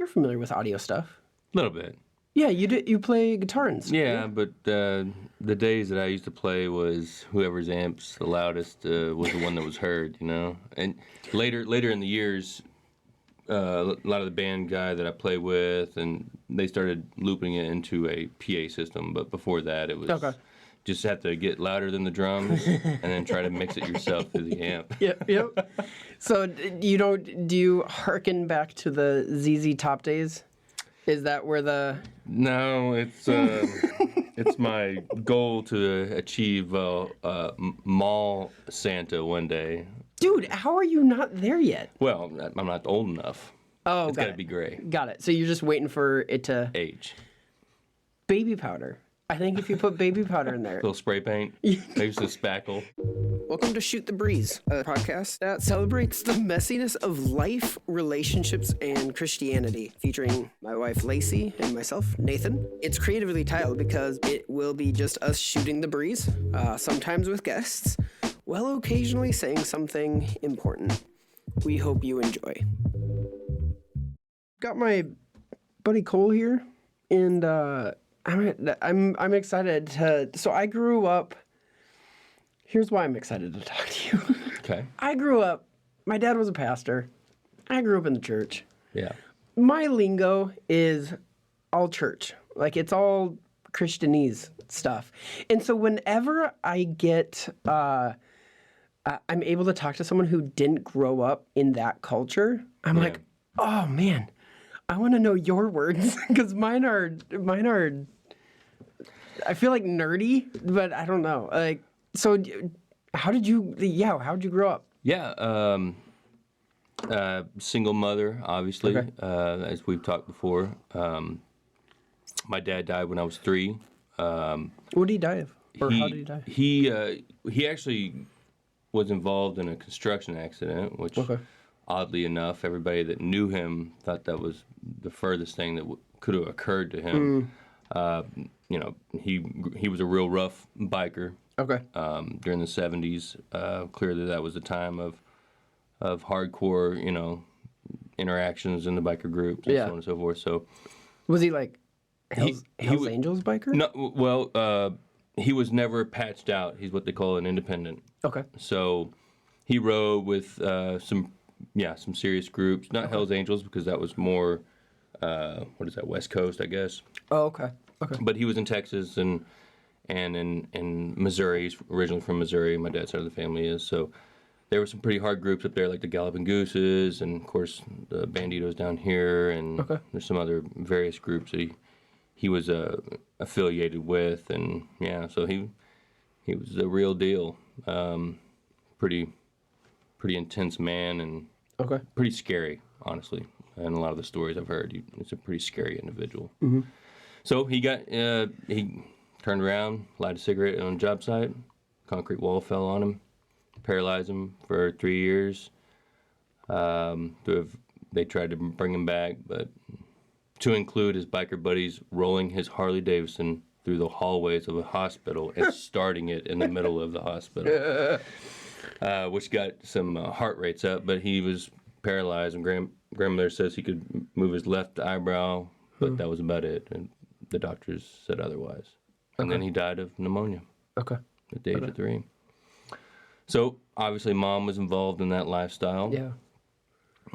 you're familiar with audio stuff. A little bit. Yeah, you play guitar and stuff. Yeah, but the days that I used to play was whoever's amps the loudest was the one that was heard, you know. And later in the years, a lot of the band guy that I play with, and they started looping it into a PA system. But before that, it was just have to get louder than the drums, and then try to mix it yourself through the amp. Yep. So do you hearken back to the ZZ Top days? Is that where the... No, it's my goal to achieve mall Santa one day. Dude, how are you not there yet? Well, I'm not old enough. Oh, it's got to be gray. Got it. So you're just waiting for it to... Age. Baby powder. I think if you put baby powder in there... A little spray paint. Maybe some spackle. Welcome to Shoot the Breeze, a podcast that celebrates the messiness of life, relationships, and Christianity, featuring my wife Lacey and myself, Nathan. It's creatively titled because it will be just us shooting the breeze, sometimes with guests, while occasionally saying something important. We hope you enjoy. Got my buddy Cole here, and I'm excited to... So I grew up... Here's why I'm excited to talk to you. Okay. I grew up... My dad was a pastor. I grew up in the church. Yeah. My lingo is all church. Like, it's all Christianese stuff. And so whenever I get... I'm able to talk to someone who didn't grow up in that culture, I'm like, oh, man, I want to know your words. Because mine are... I feel like nerdy, but I don't know. Like, so how did you grow up? Yeah, single mother, obviously, as we've talked before. My dad died when I was 3. What did he die of? Or how did he die? He actually was involved in a construction accident, which, oddly enough, everybody that knew him thought that was the furthest thing that could have occurred to him. You know, he was a real rough biker. During the 70s, clearly that was a time of hardcore, you know, interactions in the biker groups and so on and so forth. So, was he like Hell's Angels biker? No, well, he was never patched out. He's what they call an independent. So he rode with some serious groups. Not Hell's Angels, because that was more West Coast, I guess. Oh, okay. But he was in Texas and in Missouri. He's originally from Missouri. My dad's side of the family is. So there were some pretty hard groups up there, like the Galloping Gooses, and of course the Banditos down here, and there's some other various groups that he was affiliated with, and so he was the real deal. Pretty intense man, and pretty scary, honestly. And a lot of the stories I've heard, he's a pretty scary individual. So he turned around, lighted a cigarette on a job site. Concrete wall fell on him, paralyzed him for 3 years. They tried to bring him back, but to include his biker buddies rolling his Harley Davidson through the hallways of a hospital and starting it in the middle of the hospital, which got some heart rates up. But he was paralyzed, and grandmother says he could move his left eyebrow, but that was about it. And the doctors said otherwise. And then he died of pneumonia at the age of 3. So, obviously, Mom was involved in that lifestyle. Yeah.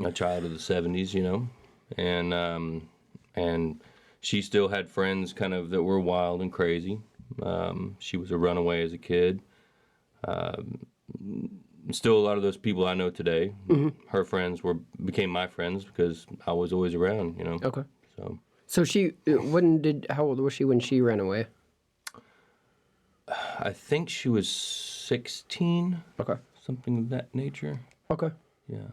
A child of the 70s, you know. And she still had friends kind of that were wild and crazy. She was a runaway as a kid. Still a lot of those people I know today, her friends became my friends because I was always around, you know. So she, how old was she when she ran away? I think she was 16. Something of that nature. Yeah.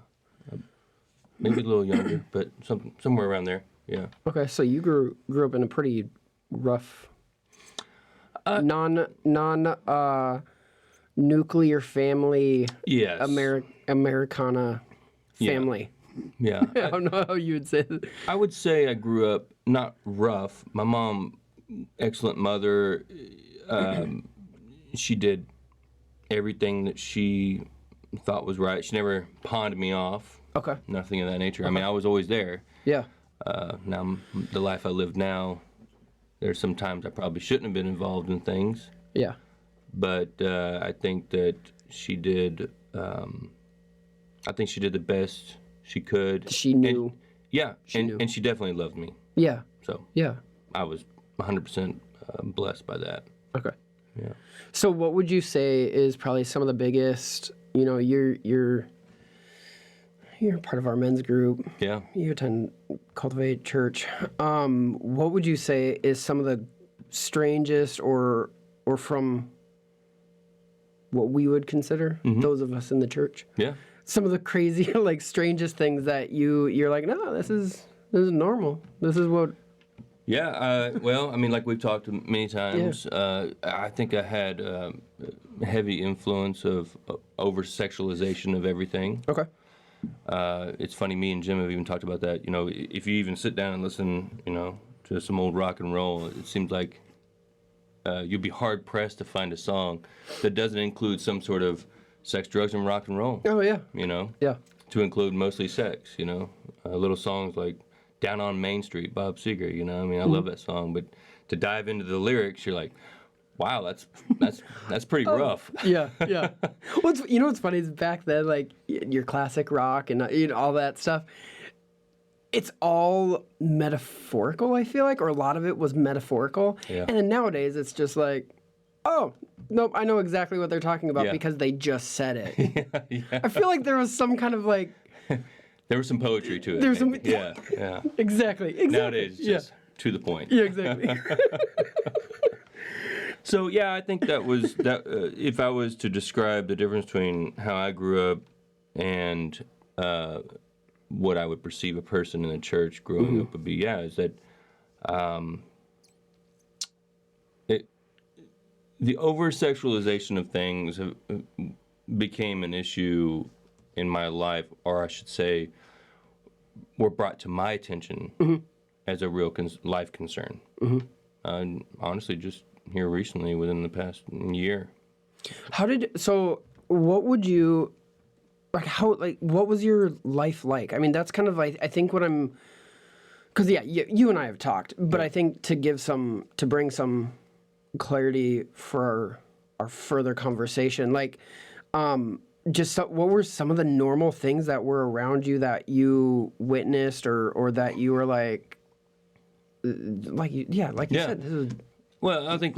Maybe a little younger, but somewhere around there. Yeah. So you grew up in a pretty rough, nuclear family. Yes. Americana family. Yeah. I don't know how you would say that. I would say I grew up not rough. My mom, excellent mother. She did everything that she thought was right. She never pawned me off. Nothing of that nature. I mean, I was always there. Yeah. The life I live now, there's some times I probably shouldn't have been involved in things. Yeah. But I think that she did. I think she did the best she could. She knew. And she definitely loved me. Yeah. So Yeah. I was 100% blessed by that. Okay. Yeah. So what would you say is probably some of the biggest, you're part of our men's group. Yeah. You attend Cultivate Church. What would you say is some of the strangest or from what we would consider, those of us in the church? Yeah. Some of the crazy, like, strangest things that you're like, no, this is normal. This is what... Yeah, well, I mean, like we've talked many times, I think I had a heavy influence of over-sexualization of everything. Okay. It's funny, me and Jim have even talked about that. If you even sit down and listen, to some old rock and roll, it seems like you'd be hard-pressed to find a song that doesn't include some sort of sex, drugs, and rock and roll. Oh, yeah. Yeah. To include mostly sex, little songs like Down on Main Street, Bob Seger, I love that song, but to dive into the lyrics, you're like, wow, that's pretty rough. Yeah. What's funny is back then, like, your classic rock and all that stuff, it's all metaphorical, I feel like, or a lot of it was metaphorical. Yeah. And then nowadays it's just like, oh, nope, I know exactly what they're talking about because they just said it. Yeah. I feel like there was some kind of like... There was some poetry to it. There's some... Yeah. Exactly. Nowadays, it's just to the point. Yeah, exactly. So, yeah, I think that was... if I was to describe the difference between how I grew up and what I would perceive a person in the church growing up would be, is that the over-sexualization of things became an issue in my life, or I should say, were brought to my attention as a real life concern. Honestly, just here recently, within the past year. What would you, what was your life like? I mean, that's kind of, I think what I'm, because you and I have talked, but I think to bring some clarity for our further conversation, like, what were some of the normal things that were around you that you witnessed or that you were like you said, this is... Well, I think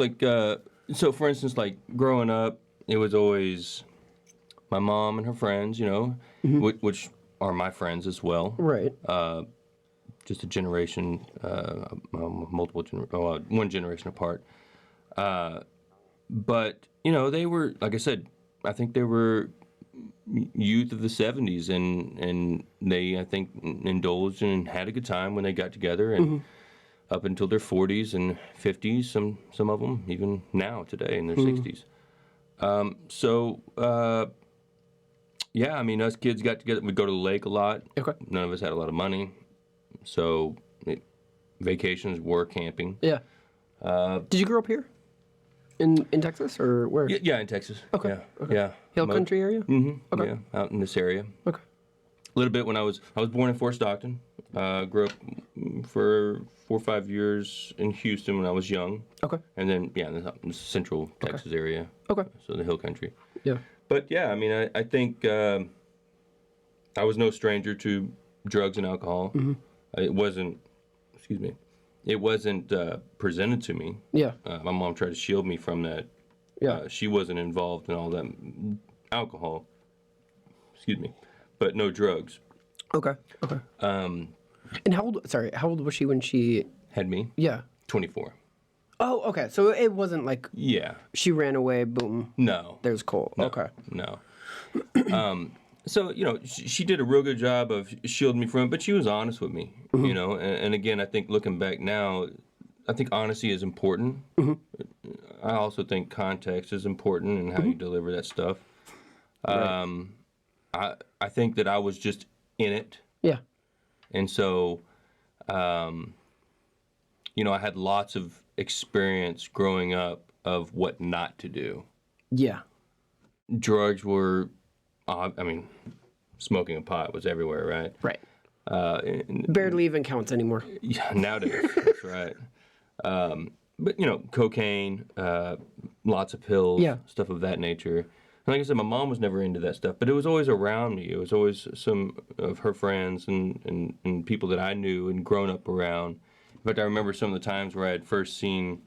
so for instance, like growing up, it was always my mom and her friends, which are my friends as well. Right. Just a generation, one generation apart. But, they were, like I said, I think they were youth of the 70s, and they, I think, indulged and had a good time when they got together, and up until their 40s and 50s, some of them, even now, today, in their 60s. I mean, us kids got together. We'd go to the lake a lot. Okay. None of us had a lot of money, so vacations were camping. Yeah. Did you grow up here? In Texas, or where? Yeah, in Texas. Okay. Yeah. Hill country area? Mm-hmm. Okay. Yeah, out in this area. Okay. A little bit when I was born in Fort Stockton. Grew up for 4 or 5 years in Houston when I was young. Okay. And then, in the central Texas area. Okay. So the hill country. Yeah. But, I mean, I think I was no stranger to drugs and alcohol. It wasn't presented to me. Yeah. My mom tried to shield me from that. Yeah. She wasn't involved in all that alcohol. But no drugs. Okay. And how old was she when she had me? Yeah. 24. Oh, okay. So it wasn't like she ran away, boom. No. There's Cole. No. Okay. No. So, she did a real good job of shielding me from it, but she was honest with me, and again, I think looking back now, I think honesty is important. I also think context is important and how you deliver that stuff. Right. I think that I was just in it. Yeah. And so, I had lots of experience growing up of what not to do. Yeah. Drugs were, smoking a pot was everywhere, right? Right. Barely even counts anymore. Yeah, nowadays, that's right. But, cocaine, lots of pills, stuff of that nature. And like I said, my mom was never into that stuff, but it was always around me. It was always some of her friends and people that I knew and grown up around. In fact, I remember some of the times where I had first seen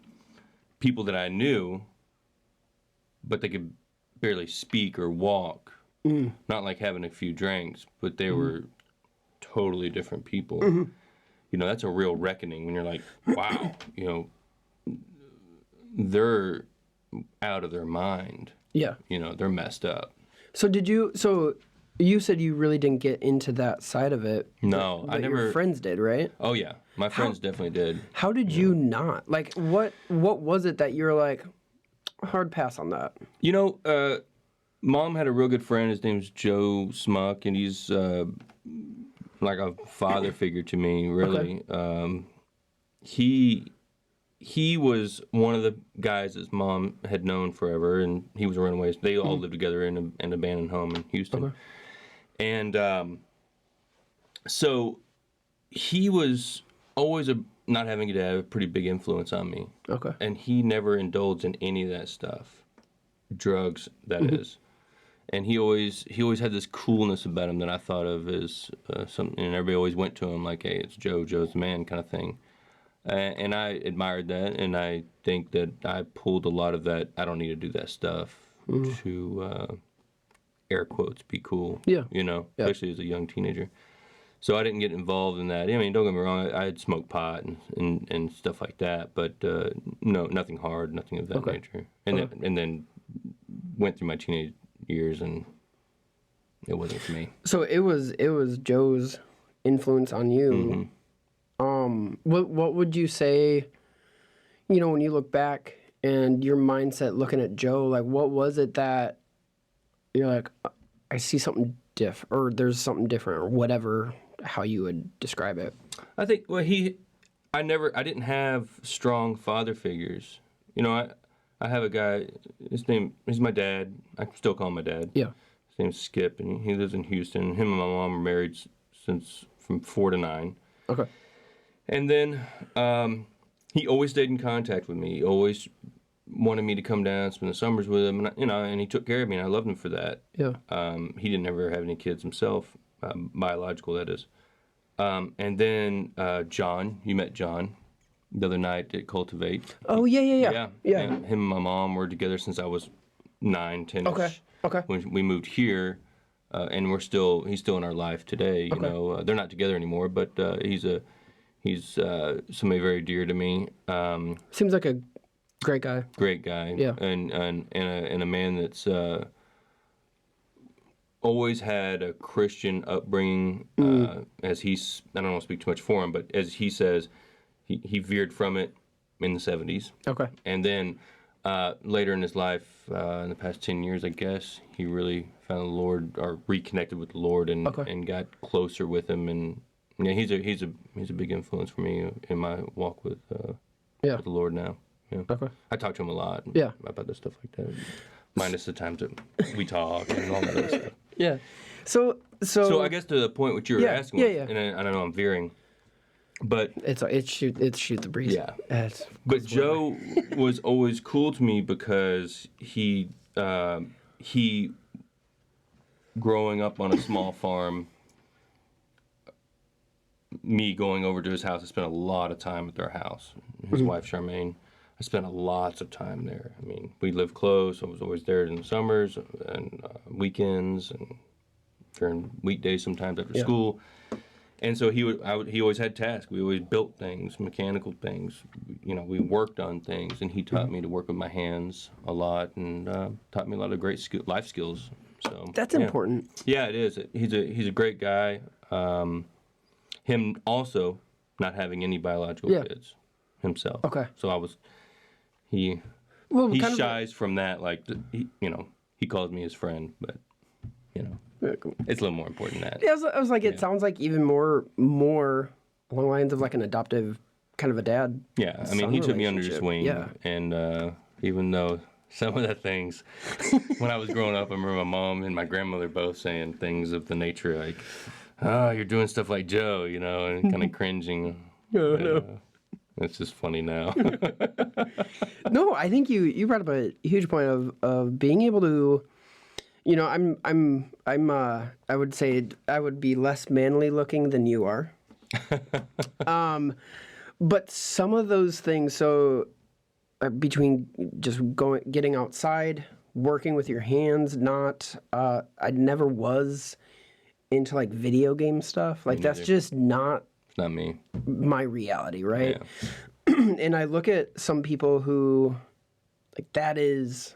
people that I knew, but they could barely speak or walk. Not like having a few drinks, but they were totally different people. That's a real reckoning when you're like, wow, they're out of their mind. Yeah. They're messed up. So you said you really didn't get into that side of it. No, but I never. Your friends did, right? Oh yeah, my friends definitely did. How did you not? Like, what was it that you were like, hard pass on that? Mom had a real good friend. His name's Joe Smuck, and he's like a father figure to me, really. Okay. He was one of the guys his mom had known forever, and he was a runaway. They all lived together in an abandoned home in Houston. Okay. And so he was always not having a dad, a pretty big influence on me. Okay. And he never indulged in any of that stuff, drugs, that is. And he always had this coolness about him that I thought of as something, and everybody always went to him like, hey, it's Joe, Joe's the man kind of thing. And I admired that, and I think that I pulled a lot of that, I don't need to do that stuff to, air quotes, be cool. Yeah. Especially as a young teenager. So I didn't get involved in that. I mean, don't get me wrong, I had smoked pot and stuff like that, but no, nothing hard, nothing of that nature. And then went through my teenage years, and it wasn't for me. So it was Joe's influence on you. What would you say, when you look back and your mindset looking at Joe, like what was it that you're like, I see something or there's something different, or whatever, how you would describe it? I think, I didn't have strong father figures. I have a guy, he's my dad. I still call him my dad. Yeah. His name's Skip, and he lives in Houston. Him and my mom are married since from 4 to 9. Okay. And then he always stayed in contact with me. He always wanted me to come down, spend the summers with him, and he took care of me, and I loved him for that. Yeah. He didn't ever have any kids himself, biological, that is. And then John, you met John the other night at Cultivate. Oh, yeah. And him and my mom were together since I was 9, 10-ish. Okay. When we moved here, and he's still in our life today. They're not together anymore, but he's somebody very dear to me. Seems like a great guy. Great guy. Yeah. And a man that's always had a Christian upbringing. As I don't want to speak too much for him, but as he says, he veered from it in the 70s. Okay. And then later in his life, in the past 10 years, I guess, he really found the Lord, or reconnected with the Lord, and got closer with him. And he's a big influence for me in my walk with the Lord now. Yeah. Okay. I talk to him a lot. Yeah. About this stuff like that, minus the times that we talk and all that other stuff. Yeah. So I guess to the point what you were asking, and I don't know I'm veering. But it's shoot the breeze. Yeah. But Joe was always cool to me because he growing up on a small farm, me going over to his house, I spent a lot of time at their house. His wife Charmaine, I spent lots of time there. I mean, we lived close. I was always there in the summers and weekends and during weekdays sometimes after school. And so he always had tasks. We always built things, mechanical things. We worked on things, and he taught me to work with my hands a lot, and taught me a lot of great life skills. So that's important. Yeah, it is. He's a great guy. Him also not having any biological kids himself. Okay. So he shies from that. Like he calls me his friend, but it's a little more important than that. Yeah, I was like, it sounds like even more along the lines of like an adoptive kind of a dad. Yeah, I mean, he took me under his wing. Yeah. And even though some of the things, when I was growing up, I remember my mom and my grandmother both saying things of the nature like, oh, you're doing stuff like Joe, and kind of cringing. Oh, no. It's just funny now. No, I think you brought up a huge point of being able to, I would say I would be less manly looking than you are. But some of those things, so between just getting outside, working with your hands, I never was into like video game stuff. Like that's just not Not me. my reality, right? Yeah. And I look at some people who, like, that is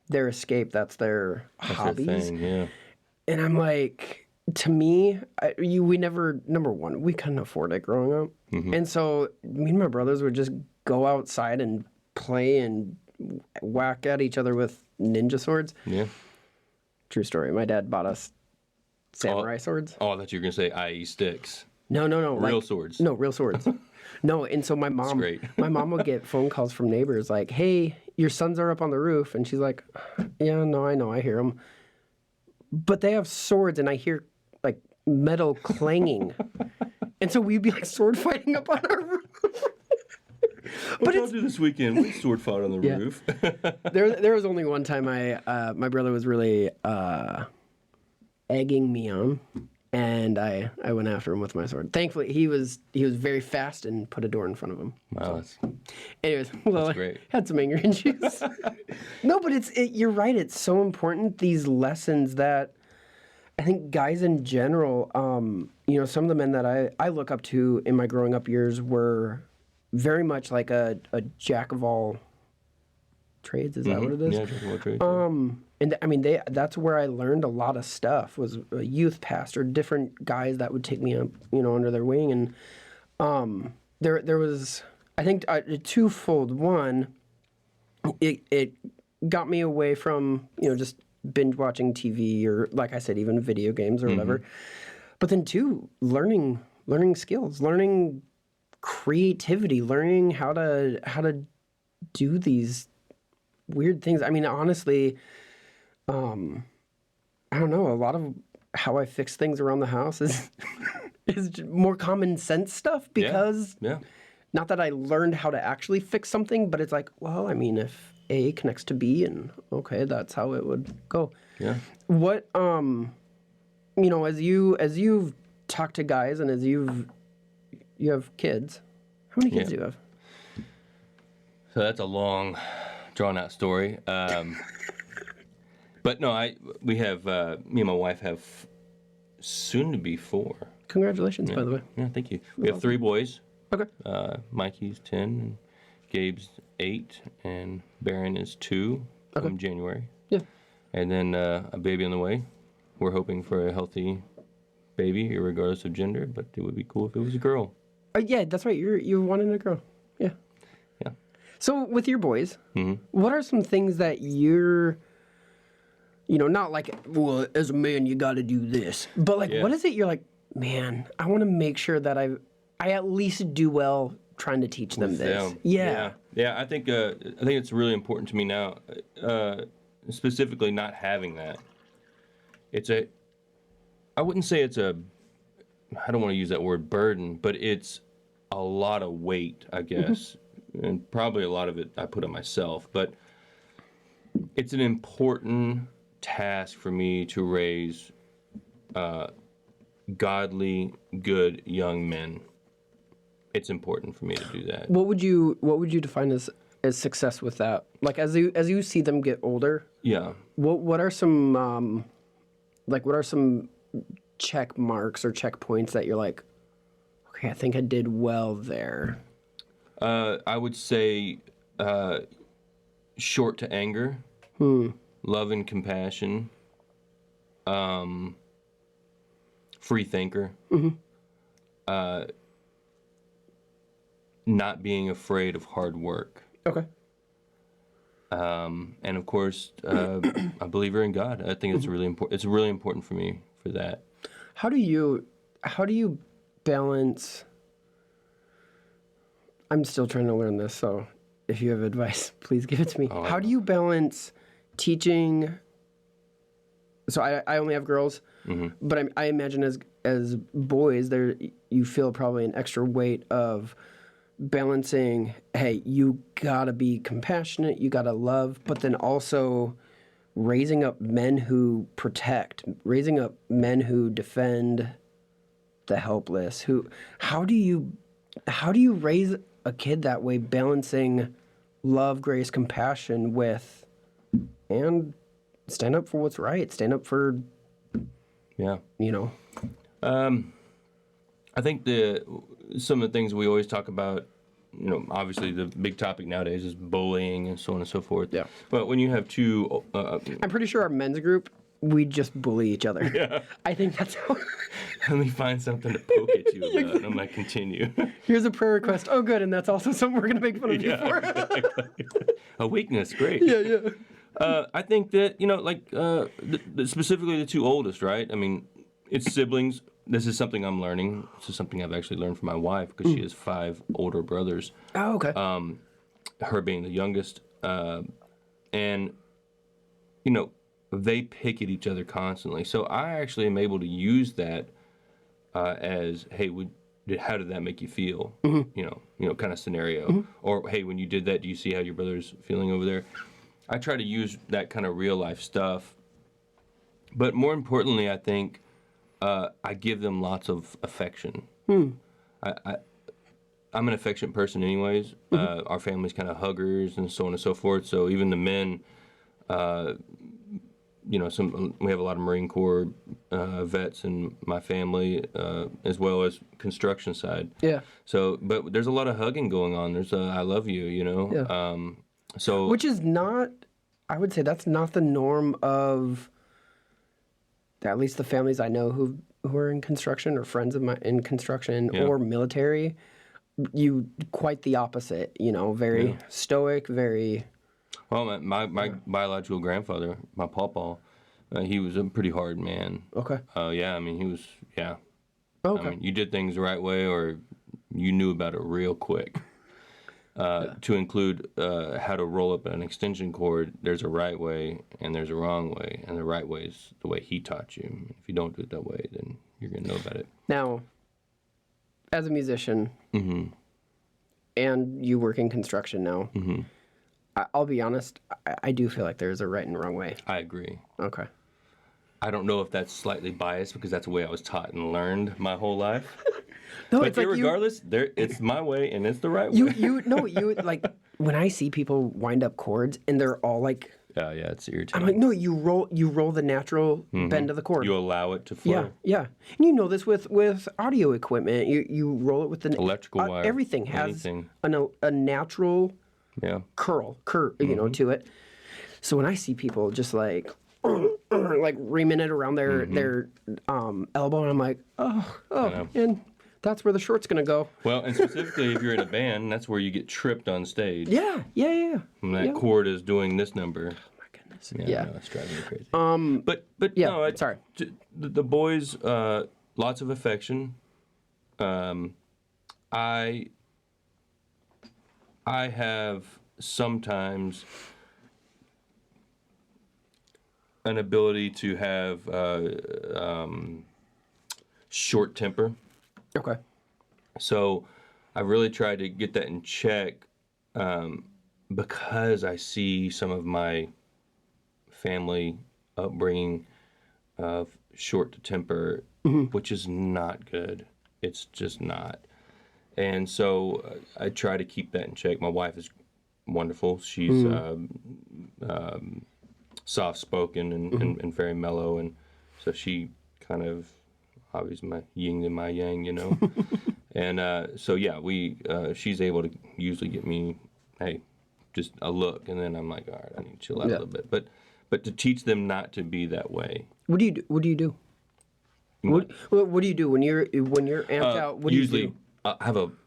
their escape. That's their hobbies. Their thing, yeah. And I'm like, to me, we never, number one, we couldn't afford it growing up. Mm-hmm. And so me and my brothers would just go outside and play and whack at each other with ninja swords. Yeah. True story. My dad bought us samurai swords. Oh, I thought you were going to say IE sticks. No. Real swords. No, real swords. No, and so my mom would get phone calls from neighbors like, "Hey, your sons are up on the roof," and she's like, "Yeah, no, I know, I hear them, but they have swords, and I hear like metal clanging," and so we'd be like sword fighting up on our roof. What y'all do this weekend? We sword fought on the roof. There was only one time my brother was really egging me on. And I went after him with my sword. Thankfully, he was very fast and put a door in front of him. Wow. Anyways, That's great. I had some anger issues. No, but you're right. It's so important, these lessons that I think guys in general, some of the men that I look up to in my growing up years were very much like a jack of all trades. Is that what it is? Yeah, jack of all trades. And I mean, that's where I learned a lot of stuff, was a youth pastor, different guys that would take me up, under their wing. And there was, I think, a twofold. One, it got me away from, just binge watching TV or, like I said, even video games or whatever. But then two, learning skills, learning creativity, learning how to do these weird things. I mean, honestly, I don't know. A lot of how I fix things around the house is more common sense stuff because not that I learned how to actually fix something, but it's like, well, I mean, if A connects to B, and okay, that's how it would go. Yeah. What as you've talked to guys and as you have kids, how many kids do you have? So that's a long, drawn out story. But no, me and my wife have soon to be 4. Congratulations, by the way. Yeah, thank you. We have 3 boys. Okay. Mikey's 10, and Gabe's 8, and Barron is 2 from January. Yeah. And then a baby on the way. We're hoping for a healthy baby, regardless of gender, but it would be cool if it was a girl. Yeah, that's right. You're wanting a girl. Yeah. Yeah. So with your boys, what are some things that you're, not like, well, as a man, you got to do this, but like, what is it you're like, man, I want to make sure that I at least do well trying to teach them this. Yeah. I think it's really important to me now, specifically not having that. I wouldn't say it's I don't want to use that word burden, but it's a lot of weight, I guess, and probably a lot of it I put on myself, but it's an important task for me to raise godly, good young men. It's important for me to do that. What would you define as success with that? Like as you see them get older? Yeah. What are some check marks or checkpoints that you're like, okay, I think I did well there? I would say short to anger, love and compassion, free thinker, not being afraid of hard work. Okay. And of course, a believer in God. I think it's really important. It's really important for me for that. How do you balance? I'm still trying to learn this, so if you have advice, please give it to me. How do you balance teaching so I only have girls, but I imagine as boys, there you feel probably an extra weight of balancing. Hey, you gotta be compassionate, you gotta love, but then also raising up men who protect, raising up men who defend the helpless. How do you raise a kid that way, balancing love, grace, compassion with, and stand up for what's right, stand up for, Yeah. I think some of the things we always talk about, obviously the big topic nowadays is bullying and so on and so forth. Yeah. But when you have two, I'm pretty sure our men's group, we just bully each other. Yeah. I think that's how. Let me find something to poke at you about, and I'm like, continue. Here's a prayer request. Oh, good, and that's also something we're gonna make fun of you for. Exactly. A weakness, great. Yeah. I think that, specifically the two oldest, right? I mean, it's siblings. This is something I'm learning. This is something I've actually learned from my wife because she has 5 older brothers. Oh, okay. Her being the youngest. And, they pick at each other constantly. So I actually am able to use that as, hey, how did that make you feel? Kind of scenario. Or, hey, when you did that, do you see how your brother's feeling over there? I try to use that kind of real life stuff. But more importantly, I think I give them lots of affection. I'm an affectionate person anyways. Our family's kind of huggers and so on and so forth. So even the men, we have a lot of Marine Corps vets in my family, as well as construction side. Yeah. So, but there's a lot of hugging going on. There's I love you, Yeah. So, which is not, I would say that's not the norm of, at least the families I know who are in construction or friends of mine in construction or military. You quite the opposite, very stoic, very. Well, my biological grandfather, my pawpaw, he was a pretty hard man. Okay. He was, Okay. I mean, you did things the right way or you knew about it real quick. To include how to roll up an extension cord, there's a right way and there's a wrong way, and the right way is the way he taught you. If you don't do it that way, then you're going to know about it. Now, as a musician, and you work in construction now, I'll be honest, I do feel like there's a right and wrong way. I agree. Okay. I don't know if that's slightly biased because that's the way I was taught and learned my whole life. No, But it's like regardless, it's my way and it's the right way. you like when I see people wind up chords and they're all like, yeah, it's irritating. I'm like, no, you roll the natural bend of the chord. You allow it to flow. Yeah. And you know this with audio equipment. You roll it with the Electrical wire. Everything has a natural curl, to it. So when I see people just like reaming it around their elbow, and I'm like, oh, and that's where the short's gonna go. Well, and specifically if you're in a band, that's where you get tripped on stage. Yeah. And that chord is doing this number. Oh my goodness. Yeah. No, it's driving me crazy. But yeah. no, Sorry. The boys, lots of affection. I have sometimes an ability to have short temper. Okay. So I really tried to get that in check because I see some of my family upbringing of short temper, which is not good. It's just not. And so I try to keep that in check. My wife is wonderful. She's soft-spoken and very mellow, and so she kind of obviously my yin and my yang, And she's able to usually get me, hey, just a look, and then I'm like, all right, I need to chill out a little bit. But to teach them not to be that way. What do you do? What do you do? What do you do when you're amped out? What usually, do you do?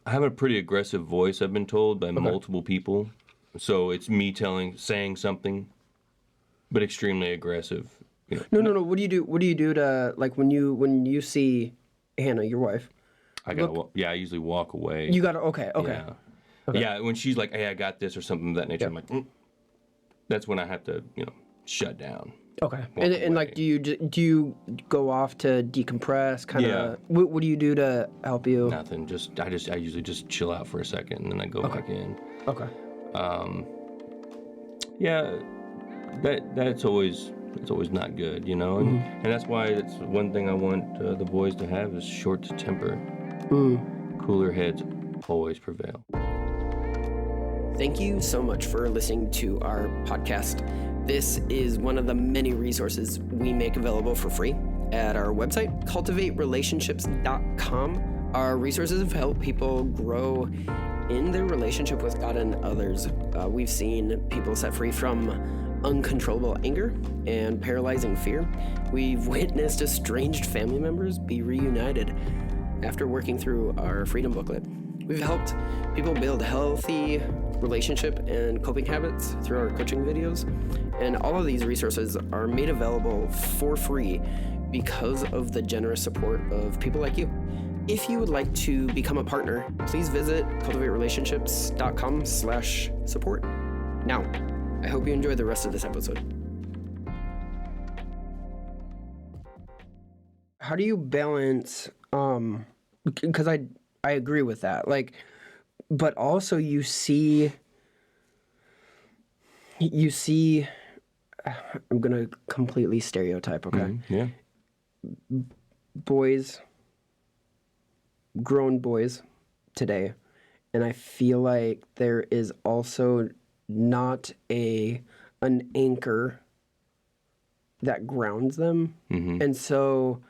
I have a pretty aggressive voice. I've been told by multiple people, so it's me saying something, but extremely aggressive. No. What do you do? What do you do to, like, when you see Hannah, your wife? I usually walk away. You gotta okay. Yeah, when she's like, "Hey, I got this" or something of that nature, I'm like, that's when I have to, shut down. Okay. And like, do you go off to decompress? Kind of. Yeah. What do you do to help you? Nothing. I usually just chill out for a second and then I go back in. Okay. Yeah, that's always not good, you know, and that's why it's one thing I want the boys to have is short temper. Cooler heads always prevail. Thank you so much for listening to our podcast. This is one of the many resources we make available for free at our website, cultivaterelationships.com. Our resources have helped people grow in their relationship with God and others. We've seen people set free from uncontrollable anger and paralyzing fear. We've witnessed estranged family members be reunited after working through our Freedom Booklet. We've helped people build healthy relationship and coping habits through our coaching videos. And all of these resources are made available for free because of the generous support of people like you. If you would like to become a partner, please visit cultivaterelationships.com/support. Now, I hope you enjoy the rest of this episode. How do you balance, because I agree with that, like, but also you see, I'm going to completely stereotype, okay? Yeah. Grown boys today, and I feel like there is also not an anchor that grounds them. And so,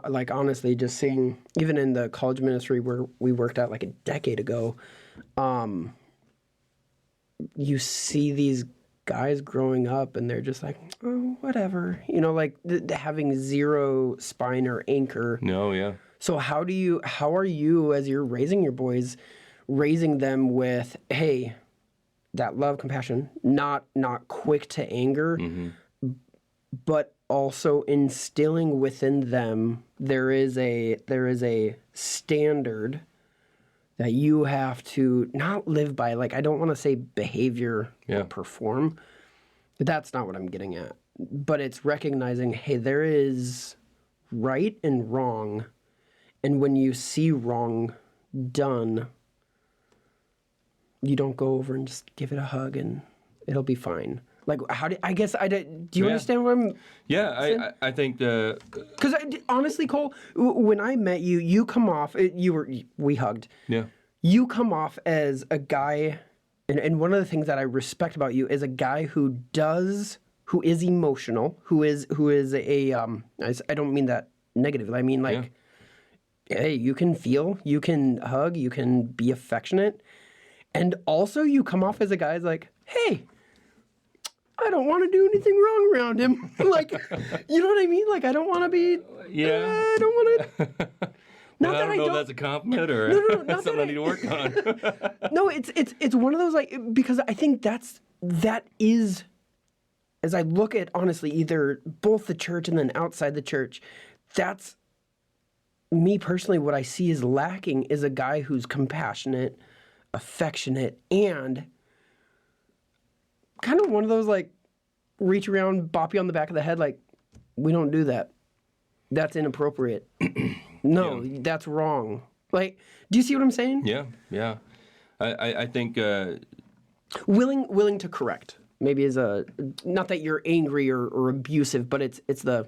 like, honestly, just seeing, even in the college ministry where we worked at like a decade ago, you see these guys growing up and they're just like, oh, whatever, you know, like having zero spine or anchor. No, yeah. So how are you, as you're raising your boys, raising them with, hey, that love, compassion, not quick to anger, but also instilling within them there is a standard that you have to not live by. Like, I don't want to say behavior or perform, but that's not what I'm getting at. But it's recognizing, hey, there is right and wrong. And when you see wrong done, you don't go over and just give it a hug and it'll be fine. Like, do you understand what I'm saying? I think because honestly, Cole, when I met you, you come off, we hugged. Yeah. You come off as a guy, and one of the things that I respect about you is a guy who is emotional, who is a, I don't mean that negatively, I mean like, hey, you can feel, you can hug, you can be affectionate. And also you come off as a guy who's like, hey, I don't want to do anything wrong around him. Like, you know what I mean? Like, I don't want to be, I don't want to. Not I don't know if that's a compliment or no, something I need to work on. No, it's one of those, like, because I think that is, as I look at, honestly, either both the church and then outside the church, that's, me personally, what I see is lacking is a guy who's compassionate, affectionate, and kind of one of those, like, reach around, bop you on the back of the head, like, we don't do that. That's inappropriate. No, that's wrong. Like, do you see what I'm saying? Yeah. I think willing to correct maybe is not that you're angry or abusive, but it's the,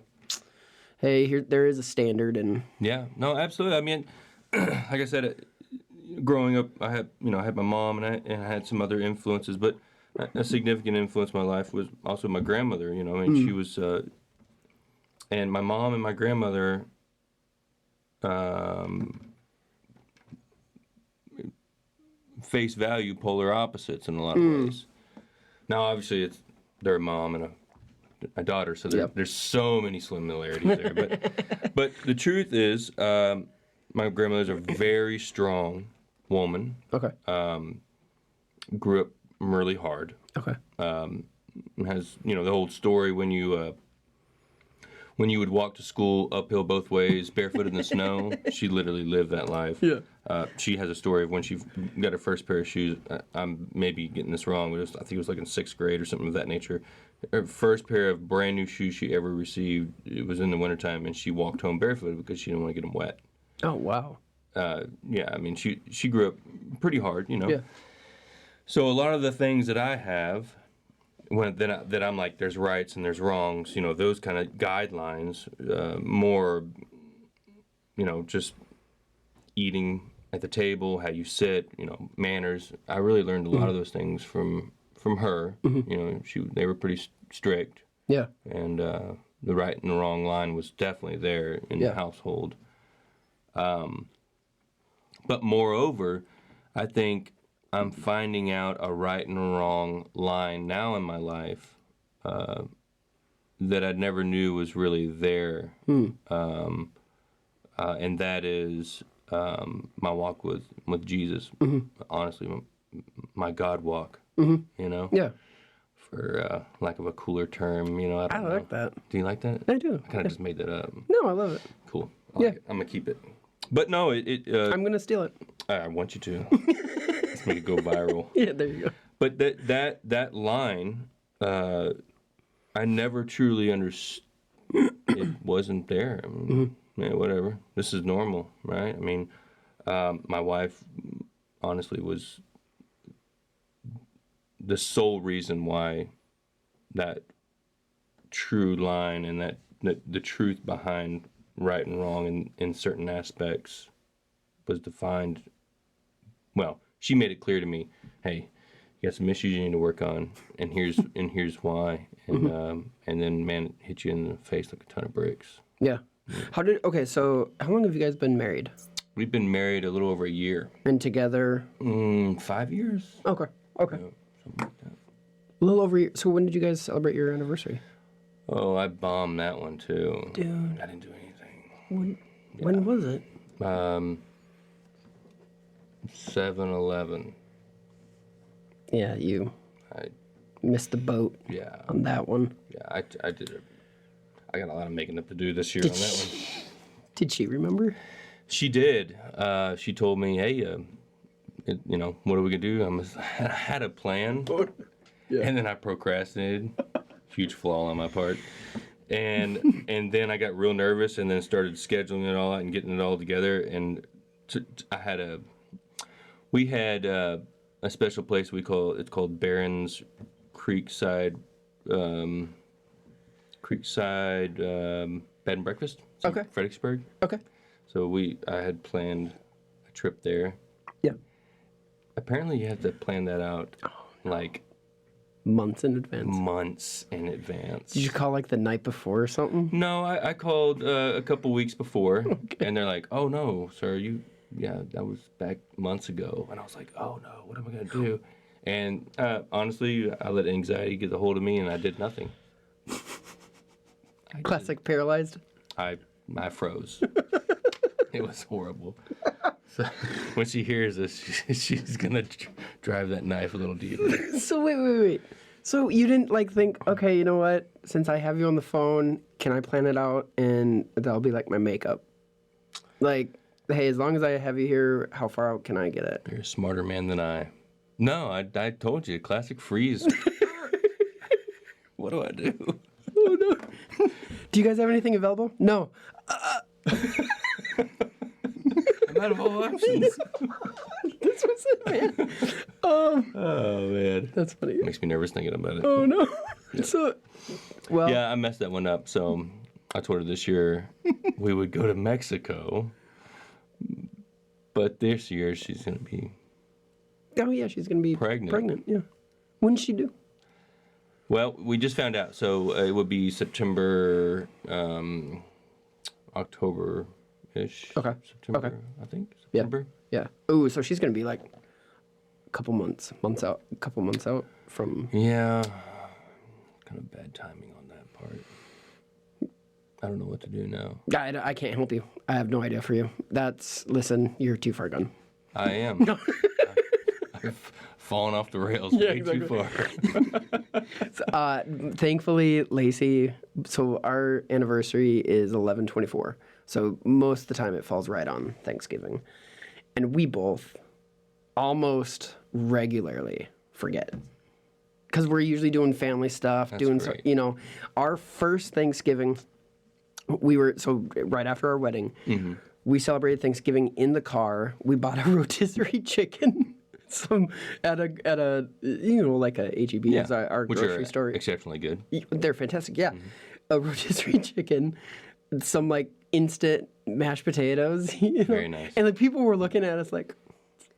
hey, there is a standard. And no, absolutely. I mean, like I said, growing up, I had my mom and I had some other influences, but a significant influence in my life was also my grandmother. You know, I mean, she was, and my mom and my grandmother, face value polar opposites in a lot of ways. Now, obviously, they're a mom and a daughter, so there's so many similarities there. But the truth is, my grandmother's a very strong woman. Okay. Grew up really hard. Okay. Has the whole story when when you would walk to school uphill both ways, barefoot in the snow. She literally lived that life. Yeah. She has a story of when she got her first pair of shoes. I'm maybe getting this wrong, but I think it was like in 6th grade or something of that nature. Her first pair of brand new shoes she ever received, it was in the wintertime, and she walked home barefoot because she didn't want to get them wet. Oh, wow. Yeah, I mean, she grew up pretty hard, you know. Yeah. So a lot of the things that I have, that I'm like, there's rights and there's wrongs, you know, those kind of guidelines, more, you know, just eating at the table, how you sit, you know, manners. I really learned a lot of those things from her. You know, they were pretty strict. Yeah. And the right and the wrong line was definitely there in the household. But moreover, I think I'm finding out a right and a wrong line now in my life that I never knew was really there. And that is my walk with Jesus. Honestly, my God walk. You know? Yeah. For lack of a cooler term, you know. I like that. Do you like that? I do. I kind of just made that up. No, I love it. Cool. I like it. I'm gonna keep it. But no, I'm going to steal it. I want you to. Let's make it go viral. Yeah, there you go. But that line, I never truly understood. It wasn't there. I mean, yeah, whatever. This is normal, right? I mean, my wife, honestly, was the sole reason why that true line and that the truth behind right and wrong in certain aspects was defined. Well, she made it clear to me, hey, you got some issues you need to work on, and here's why, and then, man, it hit you in the face like a ton of bricks. Yeah. So how long have you guys been married? We've been married a little over a year. And together? 5 years. Okay. Something like that. A little over a year. So when did you guys celebrate your anniversary? Oh, I bombed that one too. Dude. I didn't do anything. When was it? 7-11. Yeah, you I missed the boat on that one. Yeah, I did it. I got a lot of making up to do this year on that one. Did she remember? She did. She told me, hey, you know, what are we going to do? I had a plan, and then I procrastinated. Huge flaw on my part. And then I got real nervous and then started scheduling it all out and getting it all together. And we had a special place it's called Barron's Creekside Bed and Breakfast. Okay. Fredericksburg. Okay. So I had planned a trip there. Yeah. Apparently you have to plan that out like months in advance. Months in advance. Did you call like the night before or something? No, I called a couple weeks before, and they're like, "Oh no, sir, that was back months ago." And I was like, "Oh no, what am I gonna do?" And honestly, I let anxiety get a hold of me, and I did nothing. Classic paralyzed. I froze. It was horrible. So when she hears this, she's gonna drive that knife a little deeper. So wait. So you didn't like think, okay, you know what? Since I have you on the phone, can I plan it out and that'll be like my makeup? Like, hey, as long as I have you here, how far out can I get it? You're a smarter man than I. No, I told you, classic freeze. What do I do? Oh no. Do you guys have anything available? No. I'm out of all options. This was it, man. Oh man, that's funny. Makes me nervous thinking about it. Oh no. Yeah. So, well. Yeah, I messed that one up. So I told her this year we would go to Mexico, but this year she's gonna be. Oh yeah, she's gonna be pregnant. Yeah. When did she do? Well, we just found out. So it would be September, October-ish. Okay. September, okay. I think. September. Yeah. Oh, so she's gonna be like a couple months out from. Yeah. Kind of bad timing on that part. I don't know what to do now. I can't help you. I have no idea for you. Listen, you're too far gone. I am. falling off the rails too far. Thankfully, Lacey, so our anniversary is 11/24. So most of the time it falls right on Thanksgiving. And we both almost regularly forget. Because we're usually doing family stuff, great. Our first Thanksgiving, right after our wedding, we celebrated Thanksgiving in the car. We bought a rotisserie chicken. At a like a HEB is our which grocery are store. exceptionally good. They're fantastic. Yeah, a rotisserie chicken, some like instant mashed potatoes. Very nice. And the people were looking at us like,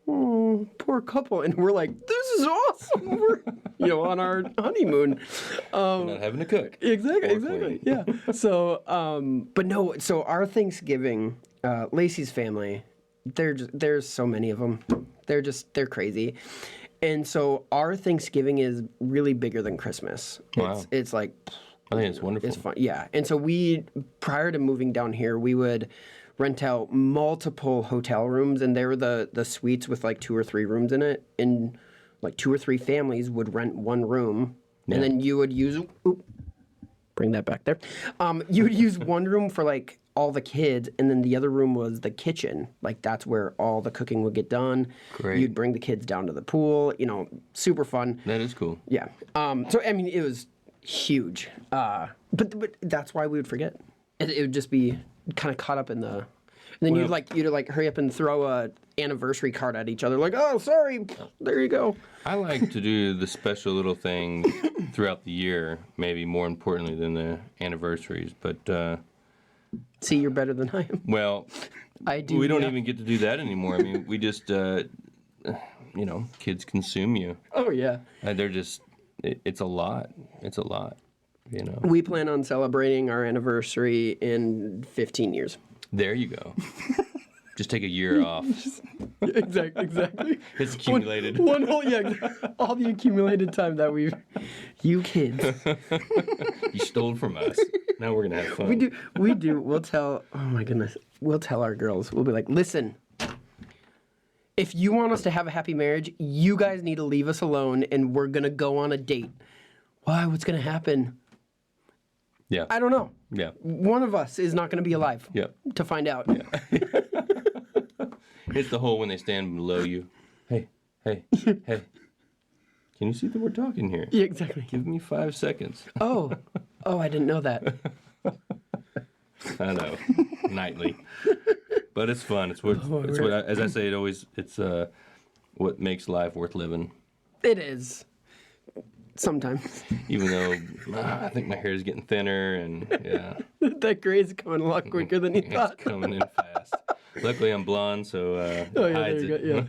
oh, poor couple, and we're like, this is awesome. We're on our honeymoon. Not having to cook. Exactly. Yeah. So, but no. So our Thanksgiving, Lacey's family, there's so many of them. They're crazy. And so our Thanksgiving is really bigger than Christmas. Wow. It's like, I think it's wonderful. it's fun. Yeah. And so prior to moving down here, we would rent out multiple hotel rooms, and they were the suites with like 2 or 3 rooms in it. And like 2 or 3 families would rent one room, and then you would use, bring that back there. You would use one room for like all the kids, and then the other room was the kitchen. Like that's where all the cooking would get done. Great. You'd bring the kids down to the pool. Super fun. That is cool. Yeah. So I mean, it was huge. But that's why we would forget. It would just be kind of caught up in the. And then you'd hurry up and throw a anniversary card at each other, like, oh, sorry, there you go. I like to do the special little things throughout the year, maybe more importantly than the anniversaries. But see, you're better than I am. Well, I do. We don't even get to do that anymore. I mean, we just, kids consume you. Oh yeah. They're just, it's a lot. It's a lot. We plan on celebrating our anniversary in 15 years. There you go. Just take a year off. Exactly. It's accumulated. One whole, all the accumulated time that you kids. You stole from us. Now we're gonna have fun. We do. We'll tell. Oh my goodness. We'll tell our girls. We'll be like, listen. If you want us to have a happy marriage, you guys need to leave us alone, and we're gonna go on a date. Why? What's gonna happen? Yeah. I don't know. Yeah. One of us is not gonna be alive. Yeah. To find out. Yeah. It's the hole when they stand below you. Hey. Can you see that we're talking here? Yeah, exactly. Give me 5 seconds. Oh, I didn't know that. I know. Nightly. But it's fun. It's what as I say, it's what makes life worth living. It is. Sometimes. Even though I think my hair is getting thinner and yeah. That gray's coming a lot quicker than you thought. It's coming in fast. Luckily I'm blonde, so hides it. Yeah.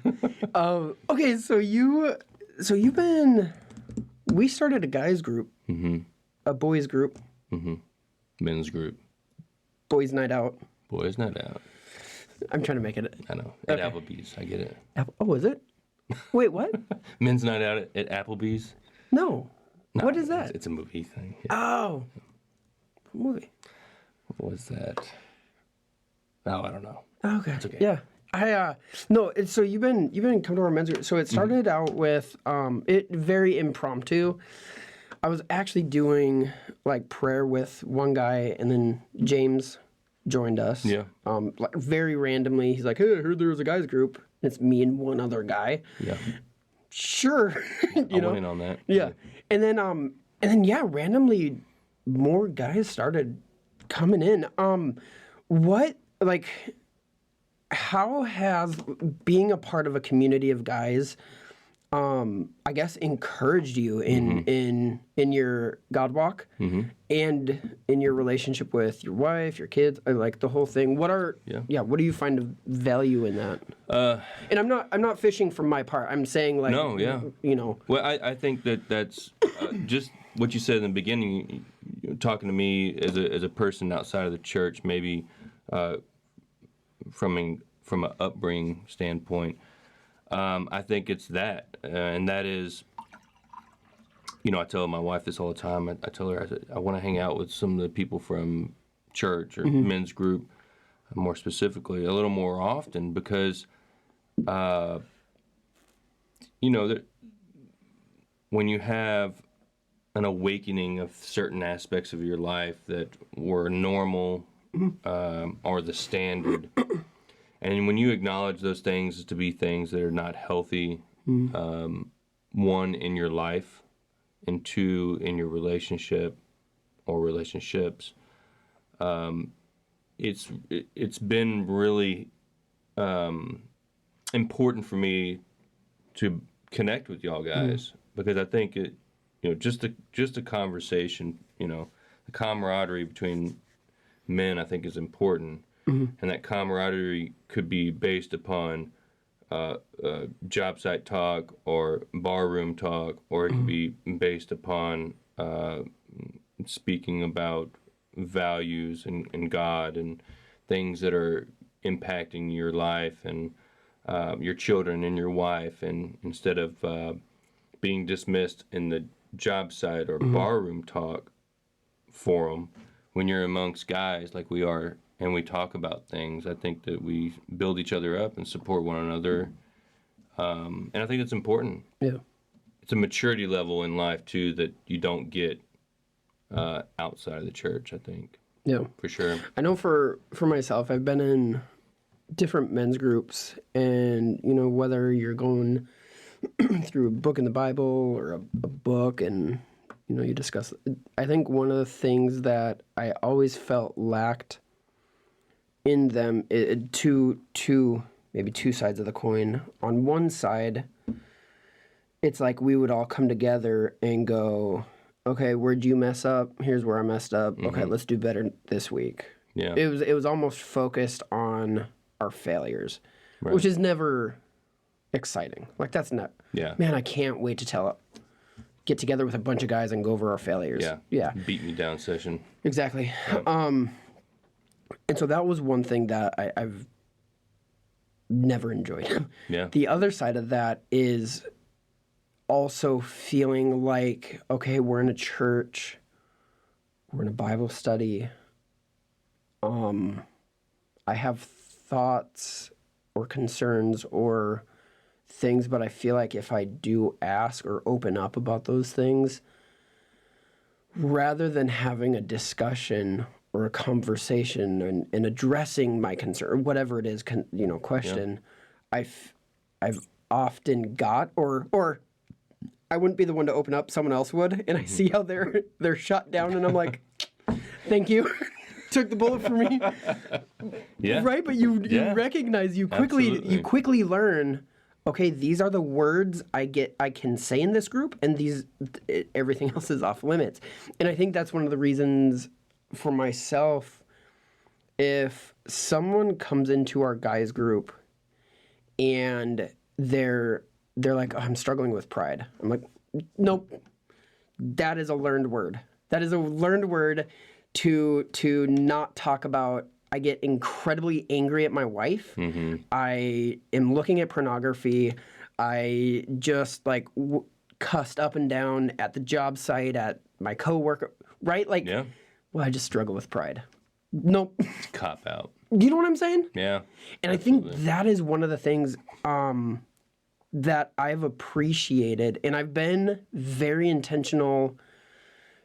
Okay, so you've been. We started a guys group, a boys group, Men's group, boys night out. Boys night out. I'm trying to make it. I know. At Applebee's, I get it. Oh, is it? Wait, what? Men's night out at Applebee's. No. What is that? It's a movie thing. Yeah. Oh. Movie. What was that? Oh, I don't know. Okay. It's okay. Yeah. So you've been coming to our men's group. So it started out with it very impromptu. I was actually doing like prayer with one guy, and then James joined us. Yeah. Like very randomly, he's like, "Hey, I heard there was a guys group." It's me and one other guy. Yeah. Sure. I went in on that. Yeah. And then randomly more guys started coming in. How has being a part of a community of guys I guess encouraged you in your God walk and in your relationship with your wife, your kids, like the whole thing? What do you find of value in that? And I'm not fishing from my part. I'm saying like Well, I think that's just what you said in the beginning. Talking to me as a person outside of the church, maybe from an upbringing standpoint. I think it's that, and that is, I tell my wife this all the time. I tell her, I want to hang out with some of the people from church or men's group, more specifically, a little more often because, that when you have an awakening of certain aspects of your life that were normal or the standard, and when you acknowledge those things to be things that are not healthy, one, in your life, and two, in your relationship or relationships, it's been really important for me to connect with y'all guys, because I think just a conversation, the camaraderie between men, I think, is important, and that camaraderie could be based upon job site talk or barroom talk, or it could be based upon speaking about values and God and things that are impacting your life and your children and your wife, and instead of being dismissed in the job site or barroom talk forum, when you're amongst guys like we are and we talk about things, I think that we build each other up and support one another, and I think it's important. Yeah. It's a maturity level in life too that you don't get outside of the church, I think. Yeah, for sure. I know for myself, I've been in different men's groups, and whether you're going through a book in the Bible or a book, and you discuss, I think one of the things that I always felt lacked in them, maybe two sides of the coin. On one side, it's like we would all come together and go, okay, where'd you mess up? Here's where I messed up. Okay, let's do better this week. Yeah. It was almost focused on our failures, which is never exciting. Like, that's not, man, I can't wait to get together with a bunch of guys and go over our failures. Yeah. Beat me down session. Exactly. Yeah. And so that was one thing that I've never enjoyed. Yeah. The other side of that is also feeling like, okay, we're in a church, we're in a Bible study. I have thoughts or concerns or things, but I feel like if I do ask or open up about those things, rather than having a discussion or a conversation and addressing my concern, or whatever it is, question, I've often got, or I wouldn't be the one to open up, someone else would, and I see how they're shut down, and I'm like, thank you. Took the bullet for me. Yeah. Right, but you recognize, you quickly learn, okay, these are the words I can say in this group, and everything else is off limits. And I think that's one of the reasons for myself, if someone comes into our guys group and they're like, oh, I'm struggling with pride. I'm like, nope. That is a learned word. That is a learned word to not talk about. I get incredibly angry at my wife. I am looking at pornography. I just cussed up and down at the job site, at my coworker, right? Well, I just struggle with pride. Nope. Cop out. You know what I'm saying? Yeah. And absolutely. I think that is one of the things that I've appreciated, and I've been very intentional,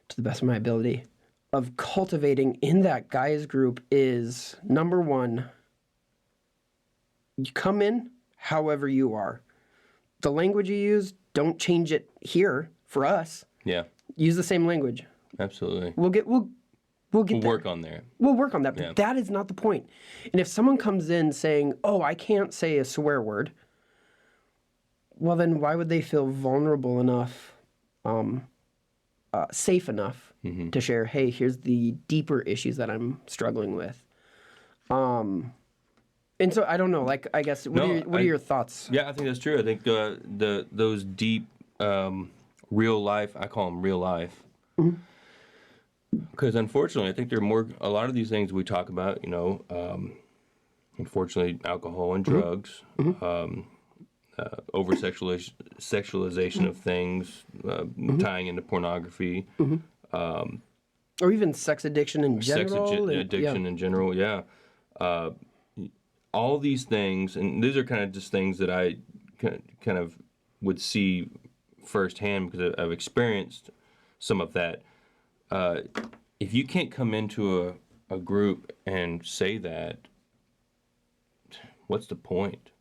to the best of my ability, of cultivating in that guys group is, number one, you come in however you are. The language you use, don't change it here for us. Yeah. Use the same language. Absolutely. We'll work on there. We'll work on that, but that is not the point. And if someone comes in saying, oh, I can't say a swear word, well, then why would they feel vulnerable enough, safe enough to share, hey, here's the deeper issues that I'm struggling with? And so I don't know, I guess, what are your thoughts? Yeah, I think that's true. I think those deep real life, I call them real life. Because unfortunately, I think a lot of these things we talk about, unfortunately, alcohol and drugs, over sexualization of things, tying into pornography, or even sex addiction in general. In general, yeah. All these things, and these are kind of just things that I kind of would see firsthand because I've experienced some of that. If you can't come into a group and say that, what's the point?